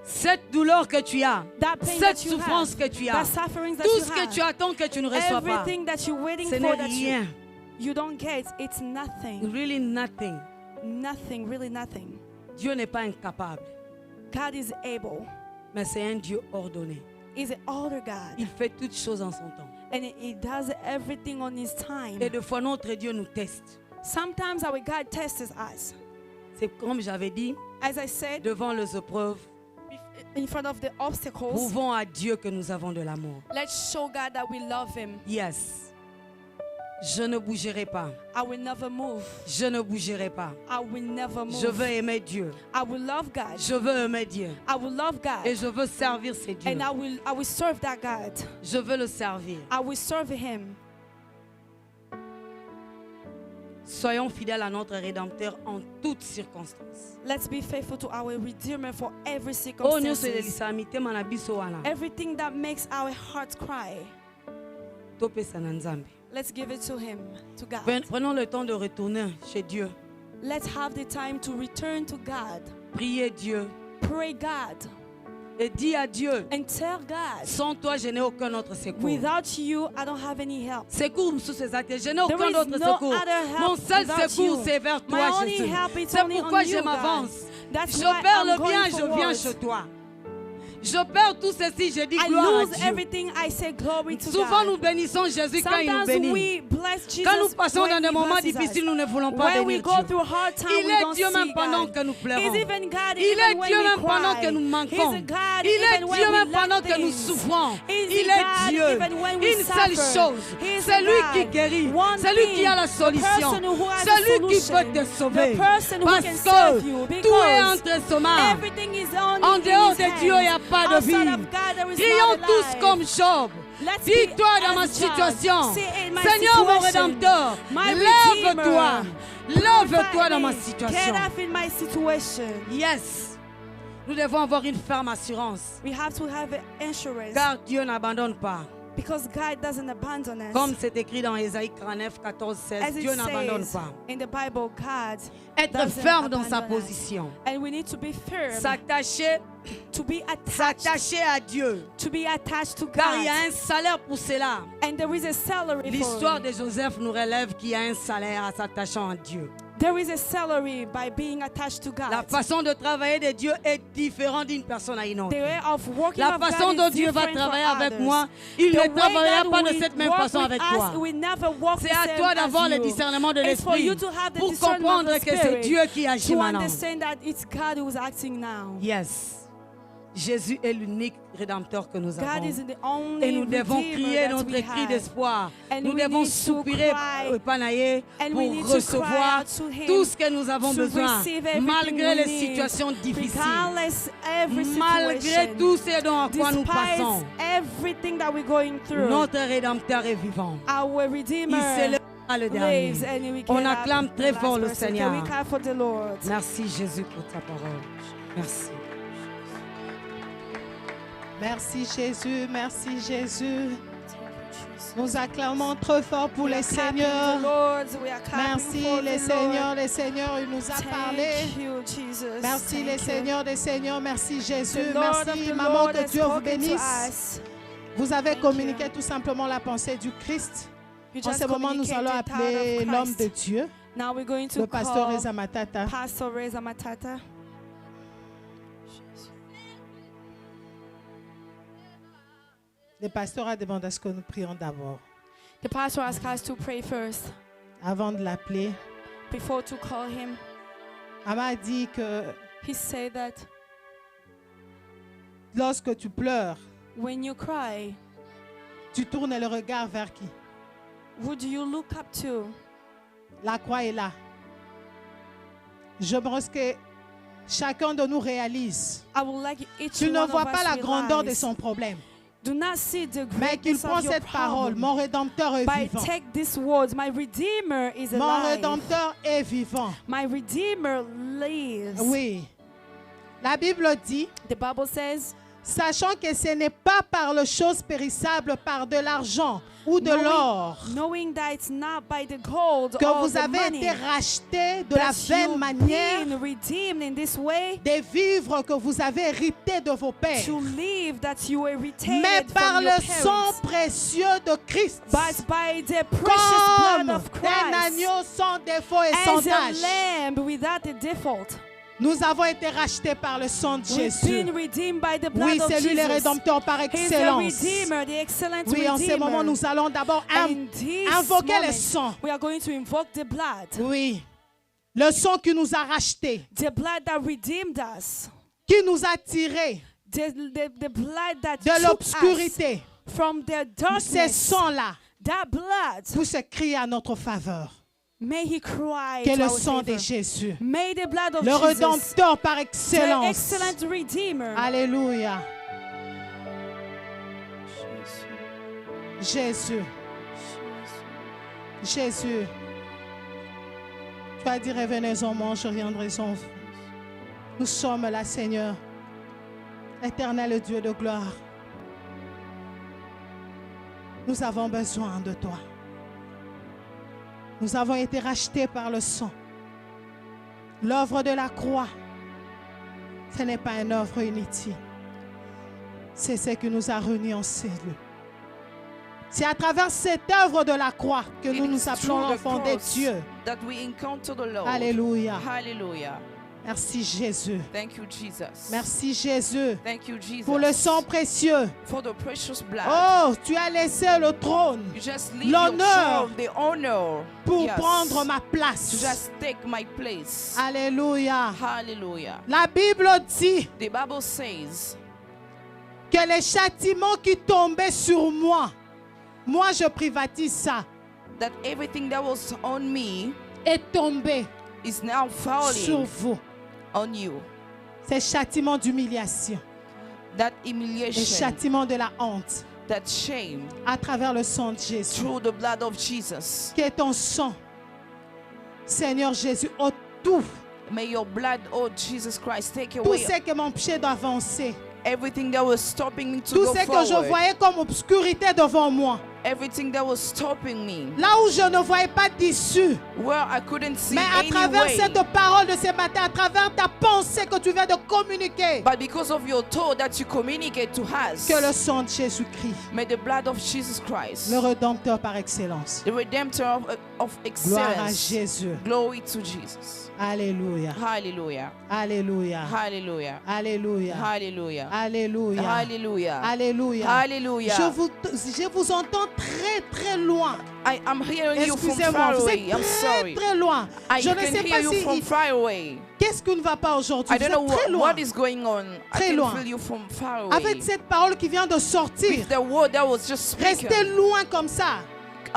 cette douleur que tu as, that pain cette that you souffrance have, que tu as, that sufferings that tout you ce que have, tu attends que tu ne reçois pas, everything that you're waiting ce n'est for that rien. you don't get, it's nothing. Really nothing. Nothing, really nothing. Dieu n'est pas incapable, God is able. mais c'est un Dieu ordonné. He's an older God. Il fait toutes choses en son temps. And he does everything on his time. Et des fois, notre Dieu nous teste. Sometimes our God tests us. C'est comme j'avais dit, As I said, devant les épreuves, in front of the obstacles, prouvons à Dieu que nous avons de l'amour. let's show God that we love him. Yes. Je ne bougerai pas. I will never move. Je ne bougerai pas. I will never move. Je veux aimer Dieu. I will love God. Je veux aimer Dieu. I will love God. Et je veux servir ce Dieu. And I will serve that God. Je veux le servir. I will serve him. Soyons fidèles à notre Rédempteur en toutes circonstances. Let's be faithful to our Redeemer for every Oh, nous c'est circumstance. l'elisamité manabiso wana. Everything that makes our hearts cry, Topesa na Nzambe. let's give it to him, to God. Prenons le temps de retourner chez Dieu. Let's have the time to return to God. Priez Dieu Pray God et dis à Dieu, and tell God, sans toi je n'ai aucun autre secours. without you, I don't have any help. Secours sous ces actes, je n'ai There aucun is autre no secours. other help Mon seul without secours you. c'est vers My toi only Jésus. help is C'est only pourquoi on je you, God. m'avance. That's Je why perds I'm le bien, going je viens forward. chez toi. Je perds tout ceci, je dis I gloire à lose Dieu. everything, I say glory to Souvent nous God. bénissons Jésus quand il nous Sometimes bénit. we bless Jesus Quand nous passons when dans des he moments blesses us. difficiles, nous ne voulons pas When we bénir go Dieu. through hard time, Il we est don't Dieu même see pendant God. que nous pleurons. He's even God Il even est when Dieu we même pendant cry. que nous He's manquons. a God Il est even when Dieu we même lack pendant que nous things. souffrons. He's Il a est God Dieu. even when we Une seule suffer. chose. He's C'est a lui qui God. guérit. One C'est lui qui thing, a la the solution. person who has C'est the lui qui solution. peut te sauver. The person who Parce can serve you, que tout est because entre ses mains. everything is on En in dehors his de Dieu, il n'y a hands. pas de vie. Outside of God, there is Prions not a tous life. comme Job. Let's Dis-toi be dans ma as Job. situation. Say in my Seigneur mon situation, Rédempteur, my lève-toi. Redeemer, Lève-toi dans ma Get situation. up in my situation. Yes. Nous devons avoir une ferme assurance. We have to have insurance Car Dieu n'abandonne pas. because God doesn't abandon us. Comme c'est écrit dans Ésaïe 49, 14, 16. As it Dieu n'abandonne says pas. in the Bible, God Être doesn't ferme dans sa abandon us. position. And we need to be firm, S'attacher to be attached, S'attacher à Dieu. to be attached to Car il y God. a un salaire pour cela. And there is a salary L'histoire for it. de Joseph nous relève qu'il y a un salaire à s'attachant à Dieu. There is a salary by being attached to God. La façon de travailler de Dieu est différente d'une personne à une autre. The way of working La of God façon is dont Dieu va different travailler for avec others. moi, il The ne way travaillera God pas de will cette même work façon with avec us, toi. we never walk C'est the à same toi as d'avoir le you. discernement de It's for you l'esprit to have the pour discernment of comprendre the que c'est Spirit, Dieu qui agit to maintenant. understand that it's God who is acting now. Yes. Jésus est l'unique rédempteur que nous God avons. is the only Et nous devons Redeemer crier that notre we cri have. d'espoir. And Nous we devons need to soupirer, cry. panailler And pour we need to cry recevoir out to Him tout ce que nous avons to besoin, receive everything malgré we les need, situations difficiles, regardless every malgré situation, tout ce dont quoi nous passons. despite everything that we're going through. Notre rédempteur est vivant. Our Il Redeemer s'élèvera le dernier. lives, and we On get up acclame the très last fort le person. Seigneur. Can we clap for the Lord? Merci Jésus pour ta parole. Merci. Merci Jésus, merci Jésus. Nous acclamons trop fort pour les seigneurs. Merci les seigneurs, il nous a parlé. Merci les seigneurs des seigneurs, merci Jésus, merci maman, que Dieu vous bénisse. Vous avez communiqué tout simplement la pensée du Christ. En ce moment, nous allons appeler l'homme de Dieu, le pasteur Reza Matata. Pastor Reza Matata. Le pasteur a demandé à ce que nous prions d'abord. The pastor asked us to pray first Avant de l'appeler, before to call him. elle m'a dit que He said that lorsque tu pleures, when you cry, tu tournes le regard vers qui? who do you look up to? La croix est là. Je pense que chacun de nous réalise. I would like each Tu ne one vois of pas us la grandeur de realize. son problème. Do not see the Mais qu'il greatness prend of your cette parole. problem. Mon Rédempteur est By vivant. take these words, my Redeemer is Mon alive. Rédempteur est vivant. My Redeemer lives. Oui. La Bible dit, The Bible says, Sachant que ce n'est pas par les choses périssables, par de l'argent ou de l'or, knowing that it's not by the gold que or vous the avez money, été rachetés de la that vaine you've manière been redeemed in this way, des vivres que vous avez hérités de vos pères, to live that you were retained mais par from your le sang parents, précieux de Christ, but by the precious comme blood of d'un Christ, agneau sans défaut et sans as a tache. lamb without a default. Nous avons été rachetés par le sang de We've Jésus. been redeemed by the blood Oui, of c'est lui le Jesus. rédempteur par He's the excellence. Redeemer, the excellent Oui, en Redeemer. ce moment, nous allons d'abord And in this invoquer le moment, sang. we are going to invoke the blood. Oui, le sang qui nous a rachetés, The blood that redeemed us. qui nous a tirés The blood that de took us l'obscurité. from the Ces darkness. sangs-là That blood, poussent crier à notre faveur. may he cry Que to le our sang de favor. Jésus, May the blood of le Jesus, rédempteur par the excellence. excellent Redeemer. Alléluia. Jésus, Jésus. Tu as dit, revenez en moi, je reviendrai en vous. Nous sommes là, Seigneur, éternel Dieu de gloire. Nous avons besoin de toi. Nous avons été rachetés par le sang. L'œuvre de la croix, ce n'est pas une œuvre inutile. C'est ce qui nous a réunis en cellule. C'est à travers cette œuvre de la croix que nous nous appelons l'enfant de Dieu. that we encounter the Lord. Alléluia. Hallelujah. Merci Jésus. Thank you, Jesus. Merci Jésus Thank you, Jesus. pour le sang précieux. For the precious blood. Oh, tu as laissé le trône You just leave your l'honneur throne, the honor. pour Yes. prendre ma To place. just take my place. Alléluia. Hallelujah. La Bible dit The Bible says que les châtiments qui tombaient sur moi, moi je privatise ça, that everything that was on me est tombé is now sur falling vous. on you. Ces châtiments d'humiliation, That les humiliation, châtiments de la honte, that shame, à travers le sang de Jésus. through the blood of Jesus. Que ton sang, Seigneur Jésus, ôte tout, May your blood, oh Jesus Christ, take tout away ce que mon pied doit avancer, everything that was stopping me to tout go ce que je forward. voyais comme obscurité devant moi, Everything that was stopping me, là où je ne voyais pas d'issue. where I couldn't see Mais à any travers way. cette parole de ce matin, à travers ta pensée que tu viens de communiquer, But because of your thought that you communicate to us, que le sang de Jésus-Christ, may the blood of Jesus Christ, le rédempteur par excellence, the Redemptor of gloire à excellence, Jésus. glory to Jesus. Alléluia, Hallelujah. alléluia, Hallelujah. alléluia, Hallelujah. alléluia, Hallelujah. alléluia. Hallelujah. Je vous entends très très loin. I am hearing you from Excusez-moi, far vous away. êtes I'm très sorry. très loin. Je I ne can sais hear pas you si from far away. qu'est-ce qui ne va pas aujourd'hui. I Vous don't know êtes très loin. what is going on. Très I loin. can feel you from far away. Avec cette parole qui vient de sortir, With the word that was just spoken. restez loin comme ça.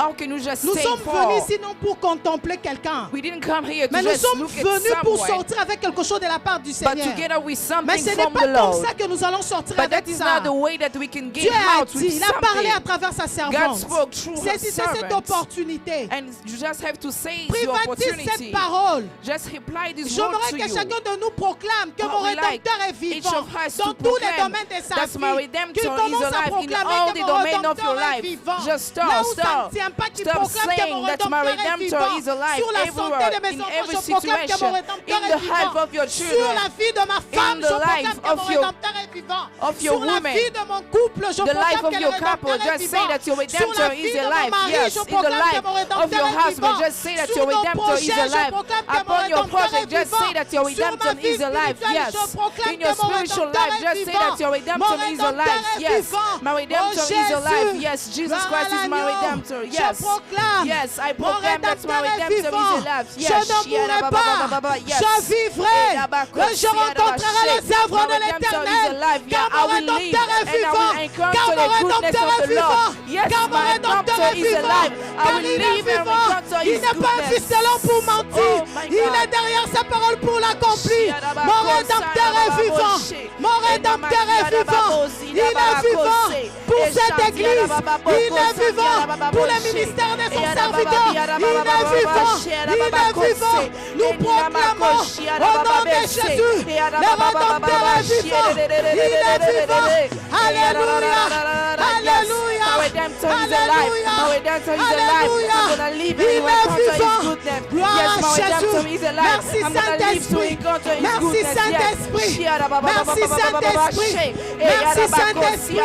How can you just Nous stay sommes far? venus ici non pour contempler quelqu'un, We didn't come here to mais nous just sommes look at venus pour someone, sortir avec quelque chose de la part du but Seigneur. together with something Mais ce n'est from pas the comme Lord. ça que nous allons sortir But that avec is ça. not the way that we can Dieu get a out dit, with il a parlé à something. travers sa God servante. spoke through her Saisissez cette servant. opportunité. And you just have to seize your Privatise cette opportunity. parole. Just reply this word J'aimerais to que you. chacun de nous proclame que I mon would like rédempteur est each vivant of us dans to tous les proclaim domaines de sa that my vie. Redemptor Qu'il is commence à alive in proclamer all que the mon domain of your rédempteur est life. vivant. Just Là stop, où ça stop. ne tient pas, qu'il Stop proclame que saying mon that my rédempteur est Redemptor vivant. is alive Sur la santé everywhere, de mes in enfants, every je proclame que mon situation, rédempteur in est the life vivant. of your Sur children, la vie de ma femme, in je the proclame life que of mon your- rédempteur est vivant. of your Sur la woman, vie de mon couple, je the life proclame of que your le couple, rédempteur est just say vivant. that your Sur la Redemptor vie is de mon alive. mari, Yes, je in the proclame que life mon of rédempteur your est husband, vivant. just say that Sur your nos Redemptor is projets, je alive. proclame que mon Upon your rédempteur est project, just say vivant. that your Sur ma Redemptor vie is alive. spirituelle, Yes. je proclame In your que mon spiritual rédempteur life, est just say vivant. that your Mon Redemptor is rédempteur alive. est Yes. vivant. My Redemptor Oh, is alive. Jésus, Yes, Jesus gloire Christ à is my l'agneau. Redemptor. Je Yes. proclame. Yes, I Mon proclaim that my rédempteur est Redemptor vivant. is alive. Je Yes. ne mourrai pas. Yes. Je vivrai. Et je rencontrerai les œuvres de My Redemptor is l'Éternel. alive. Car Yeah, mon I will live rédempteur est and I vivant. will encounter Car mon the goodness rédempteur of est the Lord. vivant. Yes, Car mon my rédempteur Redemptor est is vivant. alive. I Car will il est live and vivant. encounter Il His n'est pas un goodness. ficelon pour mentir. Oh my Il God. est derrière sa parole pour l'accomplir. Mon rédempteur est vivant. Mon rédempteur est vivant. Il est vivant pour ses cette église. Il est vivant pour le ministère de son serviteur. Il est vivant. Il est vivant. Nous proclamons au nom de Jésus. Le Rédempteur est vivant. Il est vivant. Alléluia. Alléluia. Alléluia. Alléluia. Il est vivant. Gloire à Jésus. Merci Saint-Esprit. Merci Saint-Esprit. Merci Saint-Esprit. Merci Saint-Esprit.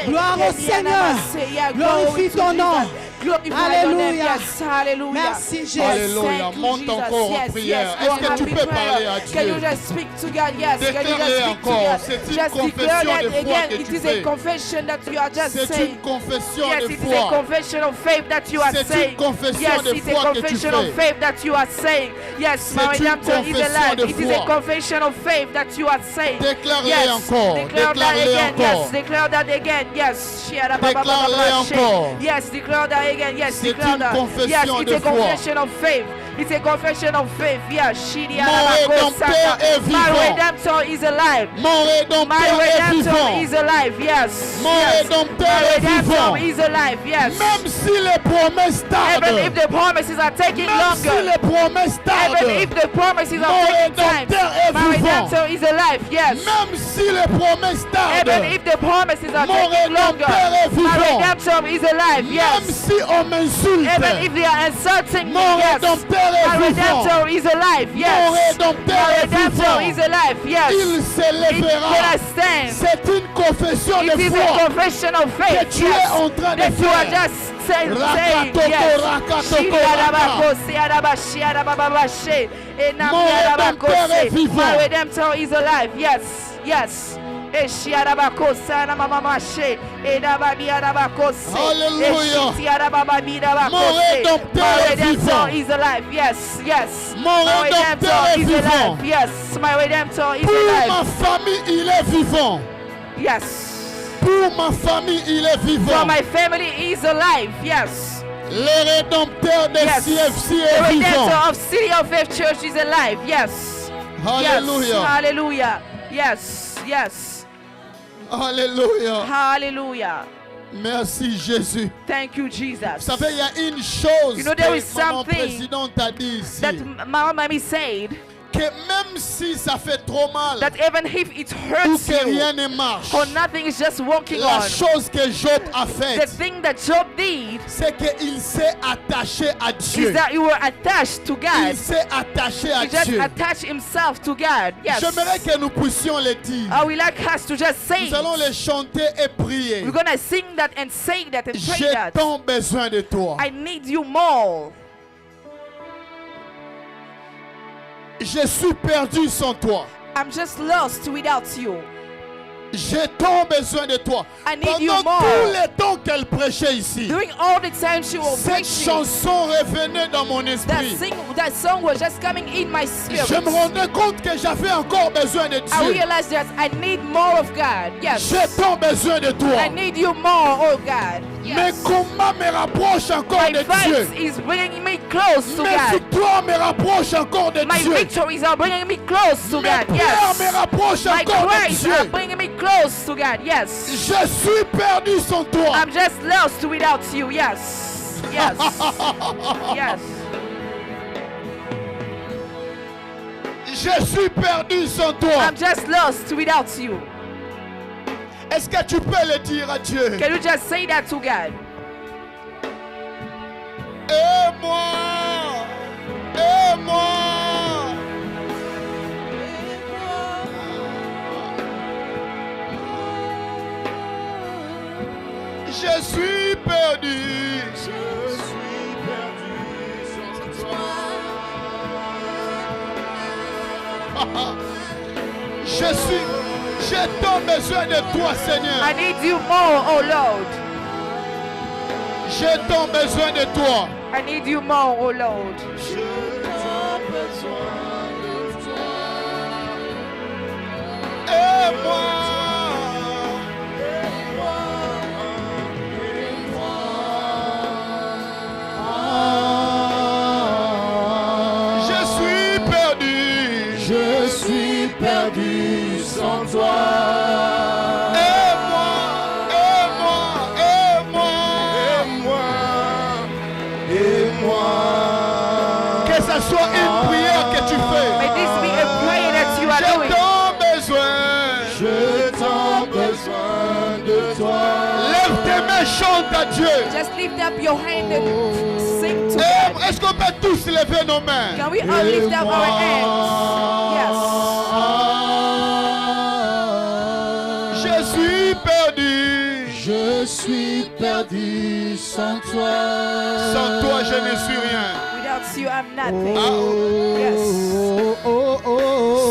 Gloire au Seigneur. Glorifie ton nom. Alléluia. Merci Jésus. Alléluia. Monte encore en prière. Est-ce que tu peux parler à Dieu? Déclare-le encore. C'est une confession de foi que tu fais. C'est une confession de foi. C'est une confession de foi que tu fais. Yes, my Redemptor is alive. It is a confession of faith that you are saying. Déclare-le encore. Declare that again. Déclare-le Yes, declare that again. Yes. Déclare-le encore. Yes, declare that again. Yes, C'est declare une that. confession Yes, it's de a foi. confession of faith. It's a confession of faith. Yes, Mon Rédempteur est my vivant. Redemptor is alive. Mon My Rédempteur est Redemptor vivant. is alive. Yes. Mon Yes. Rédempteur My est vivant. Redemptor is alive. Yes. Même si les promesses Even if tardent. the promises are taking Même si longer. les promesses Even if tardent. the promises Mon are taking time. Rédempteur est My vivant. Redemptor is alive. Yes. Même si les promesses Even tardent. if the promises are Mon taking longer. Rédempteur est My vivant. Redemptor is alive. Même Yes. si on m'insulte. Even if they are insulting me. Mon Yes. Rédempteur My est vivant. Redemptor is alive. Mon Yes. Rédempteur My est Redemptor is vivant. alive. Yes. Il se It lèvera. will stand. C'est une confession It de is foi a confession of faith. que tu Yes. es en train de That you are faire. just saying Rakatoko, yes. rakatoko, Shirabako, Siarabashi, Arababashe, Rédempteur est vivant. My Redemptor is alive. Yes. Yes. Eshiarabako, Sanamamashe, Edababiarabako, Hallelujah. Eshitiarabababirabako. Mon Rédempteur My est vivant. Redemptor is alive. Yes. Yes. Mon My Rédempteur est is vivant. alive. Yes. My Redemptor is Pour alive. ma famille, il est vivant. Yes. Pour ma famille, il est For vivant. my family is alive. Yes. Le Rédempteur de Yes. CFC The est vivant. Redemptor of City of Faith Church is alive. Yes. Hallelujah. Yes. Hallelujah. Yes. Yes. Alléluia. Hallelujah. Merci Jésus. Thank you, Jesus. Vous savez, il y a une chose You know, there is que mon something président a dit ici. That Mama Mami said Que même si ça fait trop mal that even if it ou hurts que rien you ne marche, or nothing is just working la on, chose que Job a the faite, thing that Job did c'est qu'il s'est attaché à Dieu. is that you were attached to Il God. s'est attaché à He just Dieu. attached himself to God. Yes. J'aimerais que nous puissions le dire. I would like us to just say Nous allons it. les chanter et prier. We're gonna sing that and say that and pray J'ai that. tant besoin de toi. I need you more. Je suis perdu sans toi. I'm just lost without you. J'ai tant besoin de toi. I need you Pendant more. tout le temps qu'elle prêchait ici, During all the time she was cette preaching, chanson revenait dans mon esprit. that song was just coming in my spirit. Je me rendais compte que j'avais encore besoin de I Dieu. realized that I need more of God. Yes. J'ai tant besoin de toi. I need you more, oh God. Mes Yes. combats me rapprochent encore My de fight Dieu. is bringing me close to Mes God. victoires me rapprochent encore de My Dieu. victories are bringing me close to Mes God. prières me Yes. rapprochent My encore de cries are Dieu. bringing me close to God. Yes. Je suis perdu sans toi. I'm just lost without you. Yes. Yes. Yes. Je suis perdu sans toi. I'm just lost without you. Est-ce que tu peux le dire à Dieu? Can you just say that to God? Aide-moi. Aide-moi. Je suis perdu. Je suis perdu sans toi. J'ai tant besoin de toi, Seigneur. I need you more, oh Lord. J'ai tant besoin de toi. I need you more, oh Lord. Je suis perdu. Je suis perdu sans toi. Aide-moi, aide-moi, mains, chante à Dieu. Just lift up your hand and sing to God. Est-ce qu'on peut tous lever nos mains? Can we all lift up our hands? Yes. Je suis perdu. Je suis perdu sans toi. Sans toi, je ne suis rien. Without you, I'm nothing. Yes.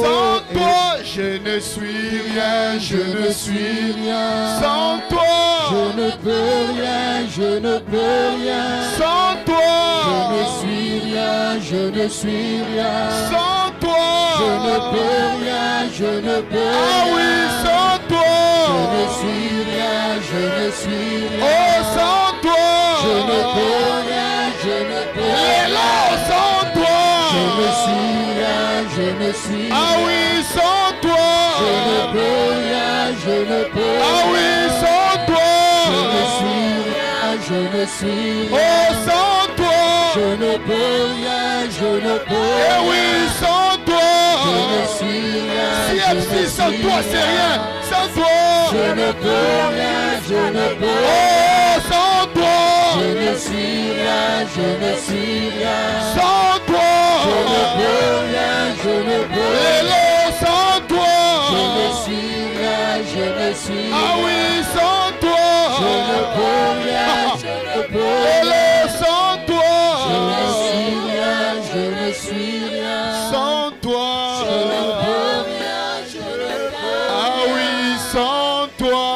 Sans toi, je ne suis rien, je ne suis rien. Sans toi, je ne peux rien, je ne peux rien. Sans toi, je ne suis rien, je ne suis rien. Sans toi, je ne peux rien, je ne peux rien. Ah oui, sans toi, je ne suis rien, je ne suis rien. Oh, sans toi, je ne peux rien, je ne peux rien. Sans toi, je ne suis rien, je ne suis rien. Ah oui, sans toi, je ne peux rien, je ne peux rien. Ah oui, sans toi, je ne suis rien, je ne suis rien. Oh, sans toi, je ne peux rien, je ne peux rien. Eh oui, sans toi, je ne suis rien. CFC, sans toi, c'est rien. Sans toi, je ne peux rien, je ne peux rien. Oh, sans toi, je ne suis rien, je ne suis rien. Sans toi, je ne peux rien, je ne peux rien. Sans toi, je ne suis rien, je ne suis rien. Ah oui, sans toi, je ne peux rien, je ne peux rien. Sans toi, je ne suis rien, je ne suis rien. Sans toi, je ne peux rien, je ne peux rien. Ah oui, sans toi,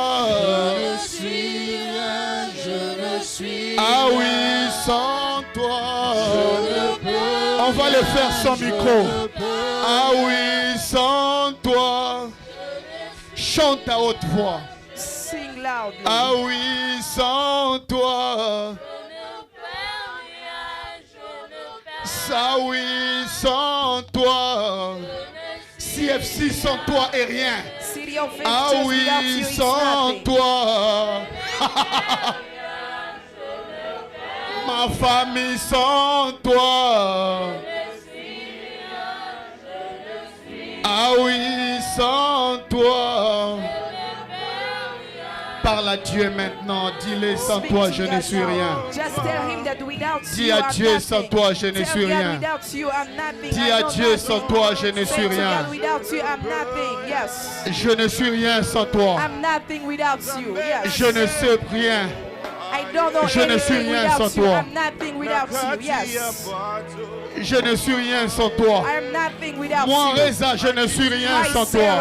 je ne suis rien, je ne suis rien. Ah oui, sans toi, je ne peux. On va le faire sans micro. Ah oui, sans toi, chante à haute voix. Sing loudly. Ah oui, sans toi. Ça oui, sans toi. CFC sans toi est rien. Ah oui, sans toi. Ma famille sans toi. Ah oui, sans toi. Parle à Dieu maintenant. Dis-le, sans toi, je ne suis rien. Dis à Dieu, sans toi, je ne suis rien. Dis à Dieu, sans toi, je ne suis rien. Je ne suis rien sans toi. Je ne sais rien. Je ne suis rien sans toi. Je ne suis rien sans toi. Moi, Reza, je ne suis rien sans toi.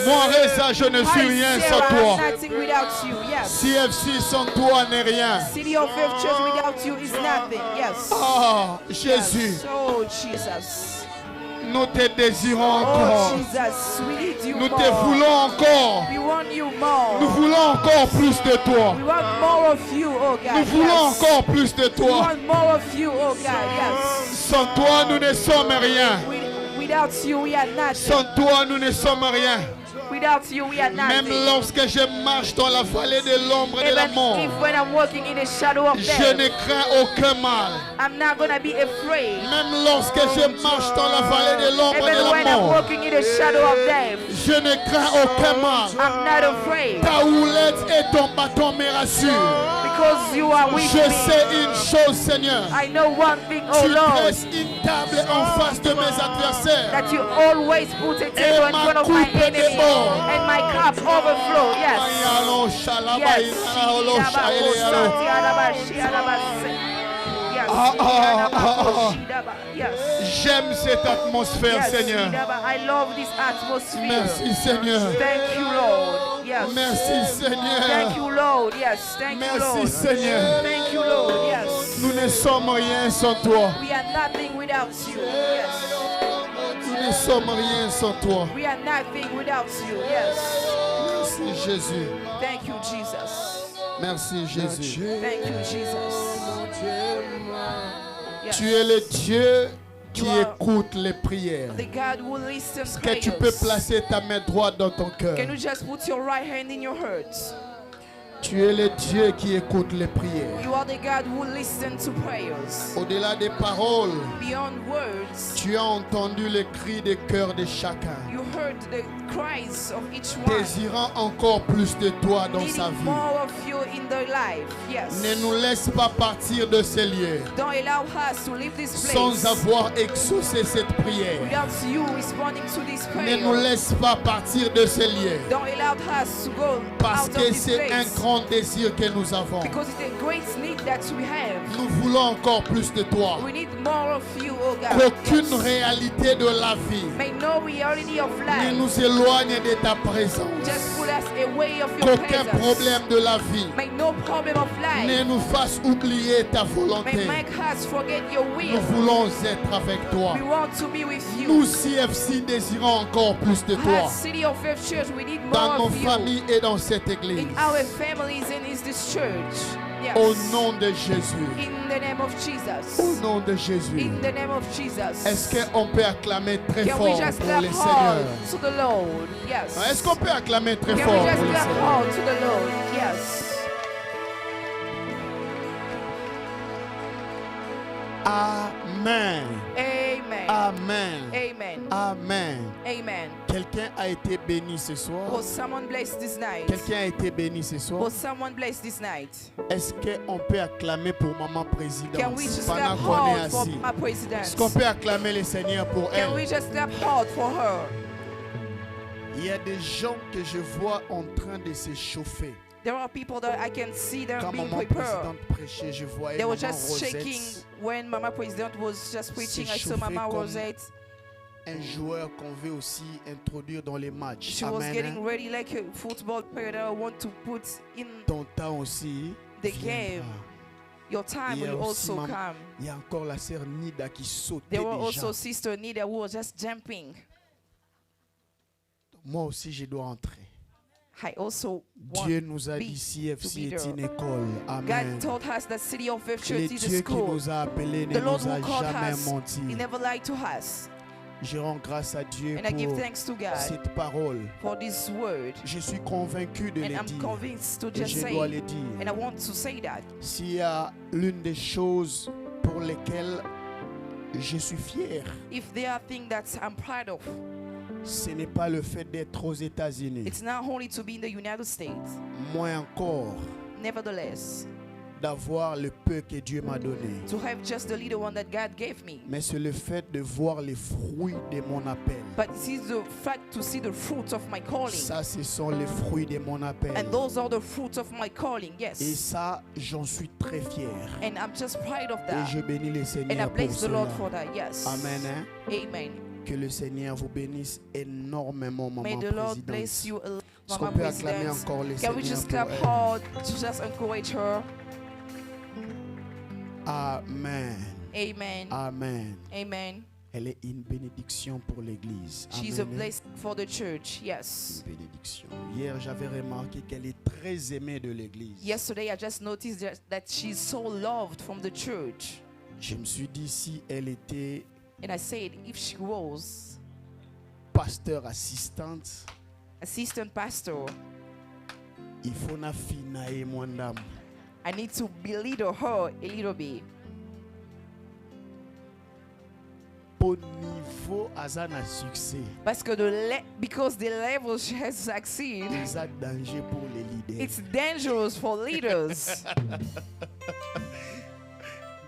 Moi, Reza, je ne suis rien sans toi. CFC sans toi n'est rien. Oh, Jésus. Nous te désirons encore. Nous te voulons encore. Nous voulons encore plus de toi. Nous voulons encore plus de toi. Sans toi, nous ne sommes rien. Sans toi, nous ne sommes rien. Même lorsque je marche dans la vallée de l'ombre de la mort, je ne crains aucun mal. Même lorsque je marche dans la vallée de l'ombre de la mort, je ne crains aucun mal. Ta houlette et ton bâton me rassurent. Je sais une chose, Seigneur. Tu dresses une table en face de mes adversaires. Et ma coupe déborde. And my cup overflow. Yes. J'aime cette atmosphère, Seigneur. I love this atmosphere. Merci, Seigneur. Thank you, Lord. Yes. Merci, Seigneur. Thank you, Lord. Yes. Thank you, Lord. Merci, Seigneur. Thank you, Lord. Yes. Nous ne sommes rien sans toi. We are nothing without you. Yes. Nous ne sommes rien sans toi. We are nothing without you. Yes. Merci, Jésus. Thank you, Jesus. Merci, Jésus. Thank you, Jesus. Yes. Tu es le Dieu qui écoute les prières. The God who listens Est-ce que tu peux placer ta main droite dans ton cœur? Can you just put your right hand in your heart? Tu es le Dieu qui écoute les prières. You are the God who listens to prayers. Au-delà des paroles, Beyond words, tu as entendu les cris de cœur de chacun, you heard the cries of each one. désirant encore plus de toi dans sa Needing vie. more of you in their life. Yes. Ne nous laisse pas partir de ces lieux Don't allow us to leave this place sans avoir exaucé cette prière. without you responding to this Ne prayer. nous laisse pas partir de ces lieux Don't allow us to go parce out of que this c'est un place. grand désir que nous avons. Because it's a great need that we have. Nous voulons encore plus de toi. We need more of you, oh God. Qu'aucune Yes. réalité de la vie May no reality of ne life nous éloigne de ta présence. just put us away of your Qu'aucun presence. problème de la vie May no problem of ne life nous fasse oublier ta may volonté. make us forget your Nous will. voulons être avec toi. We want to be with you. Nous, CFC, désirons encore plus de toi As City of Faith Church, we need dans more nos of you familles et dans cette église. in our families and in this church. Yes. Au nom de Jésus. In the name of Jesus. Au nom de Jésus. In the name of Jesus. Est-ce qu'on peut acclamer très Can we fort just pour clap le hard Seigneur? to the Lord? Yes. Est-ce qu'on peut acclamer très Can fort we pour just le clap Seigneur? hard to the Lord? Yes. Amen. Amen. Amen. Amen. Amen. Amen. Quelqu'un a été béni ce soir? Was someone blessed this night? Quelqu'un a été béni ce soir? Was someone blessed this night? Est-ce qu'on peut acclamer pour Maman Présidente Can we just pendant clap qu'on est hard for assis? my president? Est-ce qu'on peut acclamer le Seigneur pour Can we elle? just clap hard for her? Il y a des gens que je vois en train de se chauffer. There are people that I can see them Quand being Maman prepared. Présidente prêchait, je voyais They were Maman just shaking Rosette, when Mama President was just preaching. I saw chauffer Mama comme Rosette. un joueur qu'on veut aussi introduire dans les matchs. She was Amen. getting ready like a football player that I want to put in Ton temps aussi the viendra. game. Your time Il y a will aussi also Maman- come. Il y a encore la sœur Nida qui sautait There were déjà. also Sister Nida who was just jumping. Moi aussi, je dois entrer. I also want Dieu nous a be- dit to CFC be est there. une école. Amen. God told us that City of Faith Le Church is a Dieu qui school. nous a appelés ne The Lord nous a who called jamais us, menti. He never lied to us. Je rends grâce à Dieu And I give pour thanks to God cette parole. for this word. Je suis convaincu de And le I'm dire. convinced to Et just je say dois it. le dire. And I want to say that. S'il y a l'une des choses pour lesquelles je suis fier, If there are things that I'm proud of, ce n'est pas le fait d'être aux États-Unis. it's not only to be in the United States, Moins encore nevertheless, d'avoir le peu que Dieu m'a donné. to have just the little one that God gave me. Mais c'est le fait de voir les fruits de mon appel. But it is the fact to see the fruits of my calling. Ça, ce sont les fruits de mon appel. And those are the fruits of my calling, Et yes. ça, j'en suis très fier. And I'm just proud of Et that. je bénis le And I Seigneur pour bless the cela. Lord for that, yes. Amen. Hein? Amen. Que le Seigneur vous bénisse énormément, May Maman the Lord bless Présidente. you, Est-ce Mama qu'on peut acclamer President. encore le Can we Seigneur just pour clap elle? hard to just encourage her? Amen. Amen. Amen. Amen. Elle est une bénédiction pour l'Église. She's a Amen. blessing for the church, yes. Une bénédiction. Hier, j'avais remarqué qu'elle est très aimée de l'Église. Yesterday, I just noticed that she's so loved from the church. Je me suis dit, si elle était And I said, if she was pasteur assistante, assistant pastor, il faut na finaye mwandam. I need to belittle her a little bit. Au niveau azana succès, Because the level she has succeeded, c'est un danger pour les leaders. it's dangerous for leaders.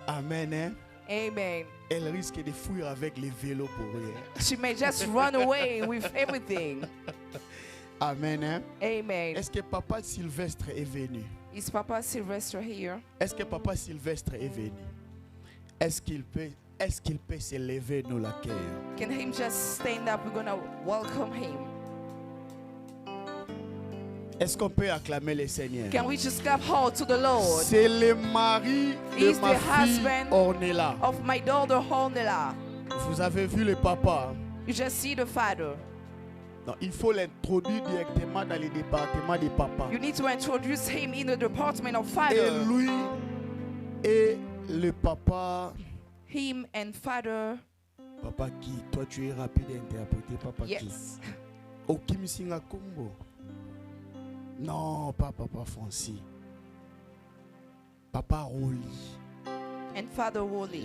Amen. Hein? Amen. Elle risque de fuir avec les vélos pour rien. She may just run away with everything. Amen. Hein? Amen. Est-ce que Papa Sylvestre est venu? Is Papa Sylvester here? Est-ce que Papa Sylvestre est venu? Est-ce qu'il peut se lever nous la cœur? Can him just stand up? We're gonna welcome him. Est-ce qu'on peut acclamer le Seigneur? Can we just clap hard to the Lord? C'est le mari de He's ma the fille husband Ornella. of my daughter Hornella. Vous avez vu le papa? You just see the father. Non, il faut l'introduire directement dans le département des papas. You need to introduce him in the department of Et father. lui et le papa. Him and father. Papa qui? Toi tu es rapide à interpréter. Papa qui? Yes. Okimisinga Kumbo. Non, pas Papa Francis. Papa Roli. And Father Woolley.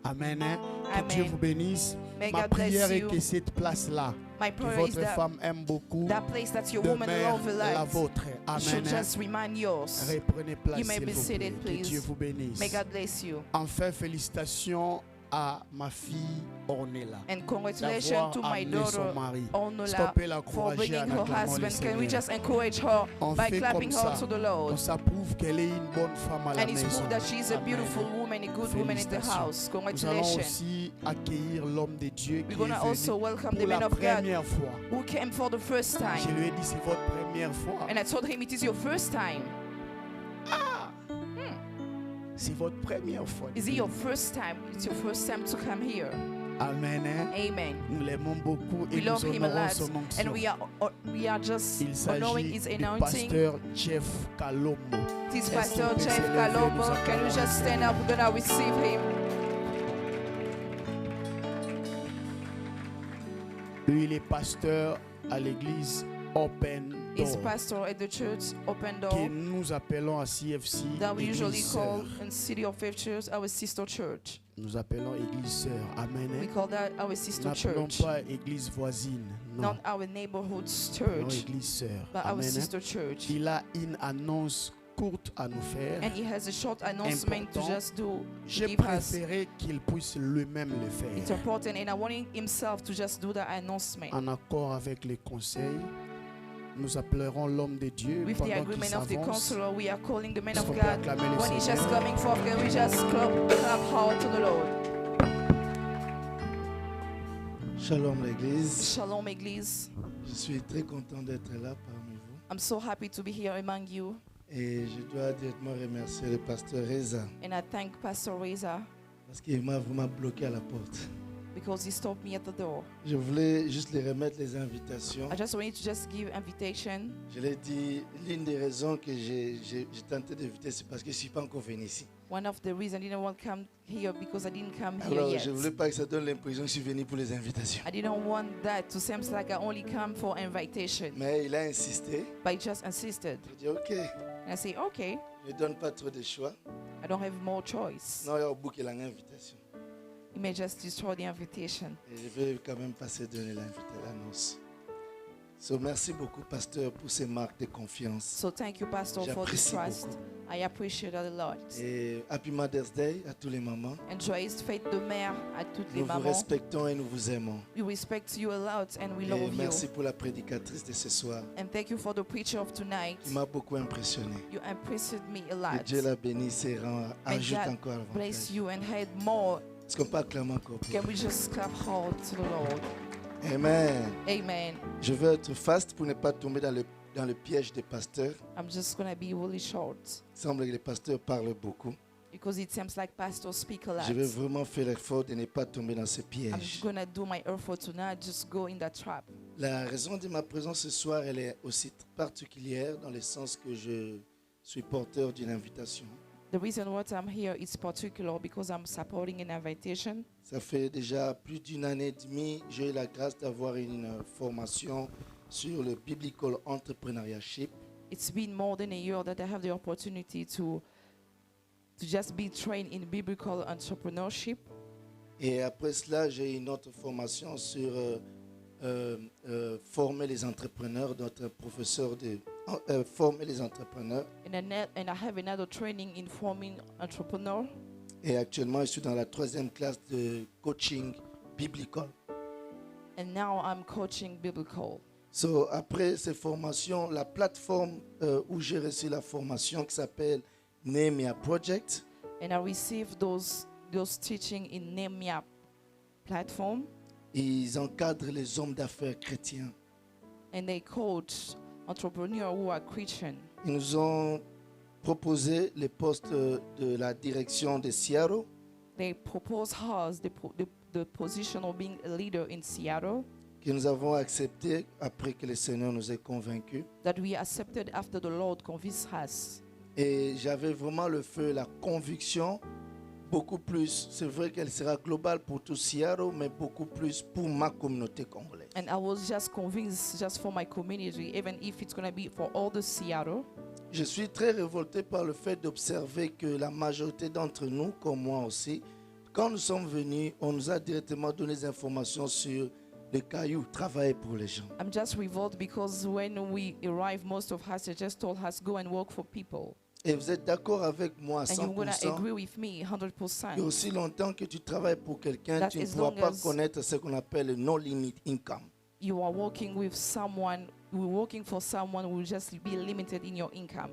Amen. Hein? Que Amen. Dieu vous bénisse. May Ma God bless prière est you. que cette place-là, My que prayer is votre that femme aime beaucoup, that place that your woman demeure love a la lot vôtre. should Amen. Hein? just remind yours. Reprenez place, You may s'il be vous plaît. seated, Que please. Dieu vous bénisse. May God bless you. Enfin, félicitations à ma fille Ornella. And congratulations D'avoir to my amené son daughter mari. Ornella Stoppez la for encourager bringing en her acclamant le husband. Can we Seigneur. just encourage her On by fait clapping comme her ça. to the Lord? Ça prouve qu'elle est une bonne femme à la And it's maison. proof that she's a Amen. beautiful woman, a good woman in the house. Nous allons Congratulations. aussi accueillir l'homme de Dieu qui We're going est to also venu welcome the pour man la of God première fois. who came for the first Je time. lui ai dit, c'est votre première fois. And I told him it is your first time. C'est votre première fois. Is it your first time? It's your first time to come here. Amen. Hein? Amen. Nous l'aimons beaucoup et We love nous him a honorons lot, son onction. and we are just Il honoring s'agit his du anointing. pasteur Jeff Kalombo. This Est-ce Pastor qu'on peut Jeff se lever, nous Kalombo. Can acclamons you le just stand up? We're gonna receive him. Lui, il est pasteur à l'église Open He's Door, pastor at the church Open que Door nous appelons à CFC that we usually église call sœur. in City of Faith Church our sister church. Nous appelons église sœur. Amen. We Hein? call that our sister N'appelons church, pas église voisine. Non, not our neighborhood non, church, église sœur. but our Amen. Hein? sister church. Il a une annonce courte à nous faire. And he has a short announcement to Important. just do. J'ai Give us. préféré qu'il puisse lui-même le It's faire. important, and I want himself to just do the announcement. En accord avec les conseils, nous appellerons l'homme de Dieu With the pendant qu'il agreement of the s'avance. counselor, we are calling the man Est-ce of qu'on peut God. acclamer le When he's just Seigneur? coming forth, can we just clap hard to the Lord? Shalom l'église. Shalom, Église. Je suis très content d'être là parmi vous. I'm so happy to be here among you, Et je dois directement remercier le pasteur Reza and I thank Pastor Reza parce qu'il m'a vraiment bloqué à la porte. because he stopped me at the door. Je voulais juste lui remettre les invitations. I just wanted to just give invitation. Je l'ai dit, l'une des raisons que j'ai tenté d'éviter, c'est parce que je ne suis pas encore venu ici. One of the reasons I didn't want to come here because I didn't come here Alors, yet. je ne voulais pas que ça donne l'impression que je suis venu pour les invitations. I didn't want that to seem like I only come for invitation, Mais il a insisté. but he just insisted. J'ai dit, OK, And I say, okay, ne donne pas trop de choix. I don't have more choice. Non, il y a au bout qu'il a une invitation. He may just destroy the invitation. Et je vais quand même passer donner l'annonce. So, merci beaucoup, pasteur, pour ces marques de confiance. So thank you, Pastor, for the J'apprécie trust. beaucoup. I appreciate it a lot. Et Happy Mother's Day à tous les mamans. And joyeuse fête de mère à toutes les Nous vous mamans. respectons et nous vous aimons. We respect you a lot and we Et love merci you. pour la prédicatrice de ce soir And thank you for the preacher of tonight. qui m'a beaucoup impressionné. You impressed me a Que lot. Dieu la bénisse et ajoute God encore Bless avantage. you and had more. Est-ce qu'on peut acclamer encore pour Can we just clap hard to the Lord? Amen. Amen. Je veux être faste pour ne pas tomber dans le piège des pasteurs. I'm just going to be really short Il semble que les pasteurs parlent beaucoup. because it seems like pastors speak a lot. Je vais vraiment faire l'effort de ne pas tomber dans ce I'm piège. just going to do my effort to not just go in that trap. La raison de ma présence ce soir, elle est aussi particulière dans le sens que je suis porteur d'une invitation. The reason why I'm here is particular because I'm supporting an invitation. Ça fait déjà plus d'une année et demie, j'ai eu la grâce d'avoir une formation sur le Biblical Entrepreneurship. It's been more than a year that I have the opportunity to just be trained in biblical entrepreneurship. Et après cela, j'ai une autre formation sur former les entrepreneurs, notre professeur de former les entrepreneurs. And I have another training in forming entrepreneur. Et actuellement, je suis dans la 3e classe de coaching biblical. And now I'm coaching biblical. So, après ces formations, la plateforme où j'ai reçu la formation qui s'appelle Nehemiah Project, And I received those teaching in Nehemiah platform. ils encadrent les hommes d'affaires chrétiens. And they coach entrepreneurs who are Christian. Ils nous ont proposé les postes de la direction de Seattle, They propose us the position of being a leader in Seattle que nous avons accepté après que le Seigneur nous ait convaincus. that we accepted after the Lord convinced us. Et j'avais vraiment le feu, la conviction, beaucoup plus. C'est vrai qu'elle sera globale pour tout Seattle, mais beaucoup plus pour ma communauté congolaise. And I was just convinced, just for my community, even if it's going to be for all the Seattle. Je suis très révolté par le fait d'observer que la majorité d'entre nous, comme moi aussi, quand nous sommes venus, on nous a directement donné des informations sur les cailloux, travailler pour les gens. I'm just revolted because when we arrived, most of us, they just told us, go and work for people. Et vous êtes d'accord avec moi à And you're going to 100%. agree with me 100%. Et aussi longtemps que tu travailles pour quelqu'un, That tu ne as pourras long pas as- connaître ce qu'on appelle le no-limit income. You are working with someone, we're working for someone who will just be limited in your income.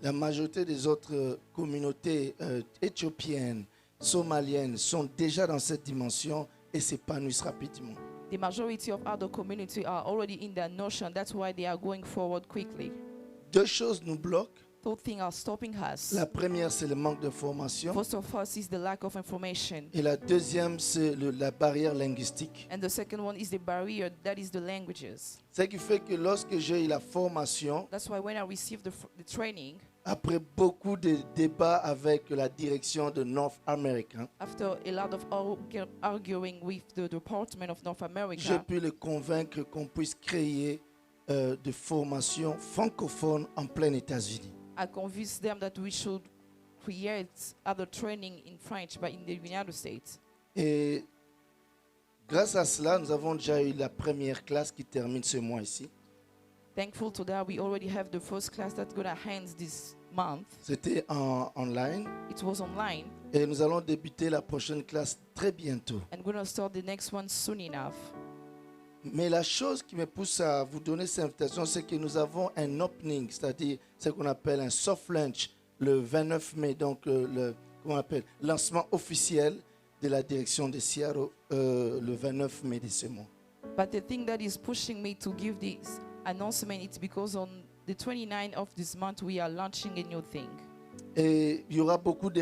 La majorité des autres communautés éthiopiennes, somaliennes sont déjà dans cette dimension et s'épanouissent rapidement. The majority of other community are already in that notion. That's why they are going forward quickly. Deux choses nous bloquent. Two things are stopping us. La première, c'est le manque d'information. First of all, is the lack of information. Et la deuxième, c'est la barrière linguistique. And the second one is the barrier, that is the languages. Ce qui fait que lorsque j'ai eu la formation, That's why when I received the training, après beaucoup de débats avec la direction de North America, after a lot of arguing with the Department of North j'ai America, pu les convaincre qu'on puisse créer des formations francophones en plein États-Unis. I convinced them that we should create other training in French, but in the United States. Et grâce à cela, nous avons déjà eu la première classe qui termine ce mois ici. Thankful to that, we already have the first class that's going to end this month. C'était en online. It was online, Et nous allons débuter la prochaine classe très bientôt. and we're going to start the next one soon enough. Mais la chose qui me pousse à vous donner cette invitation, c'est que nous avons un opening, c'est-à-dire ce qu'on appelle un soft launch le 29 mai, donc comment on appelle, lancement officiel de la direction de Seattle le 29 mai de ce mois. But the thing that is pushing me to give this announcement, it's because on the 29th of this month, we are launching a new thing. Et il y aura beaucoup de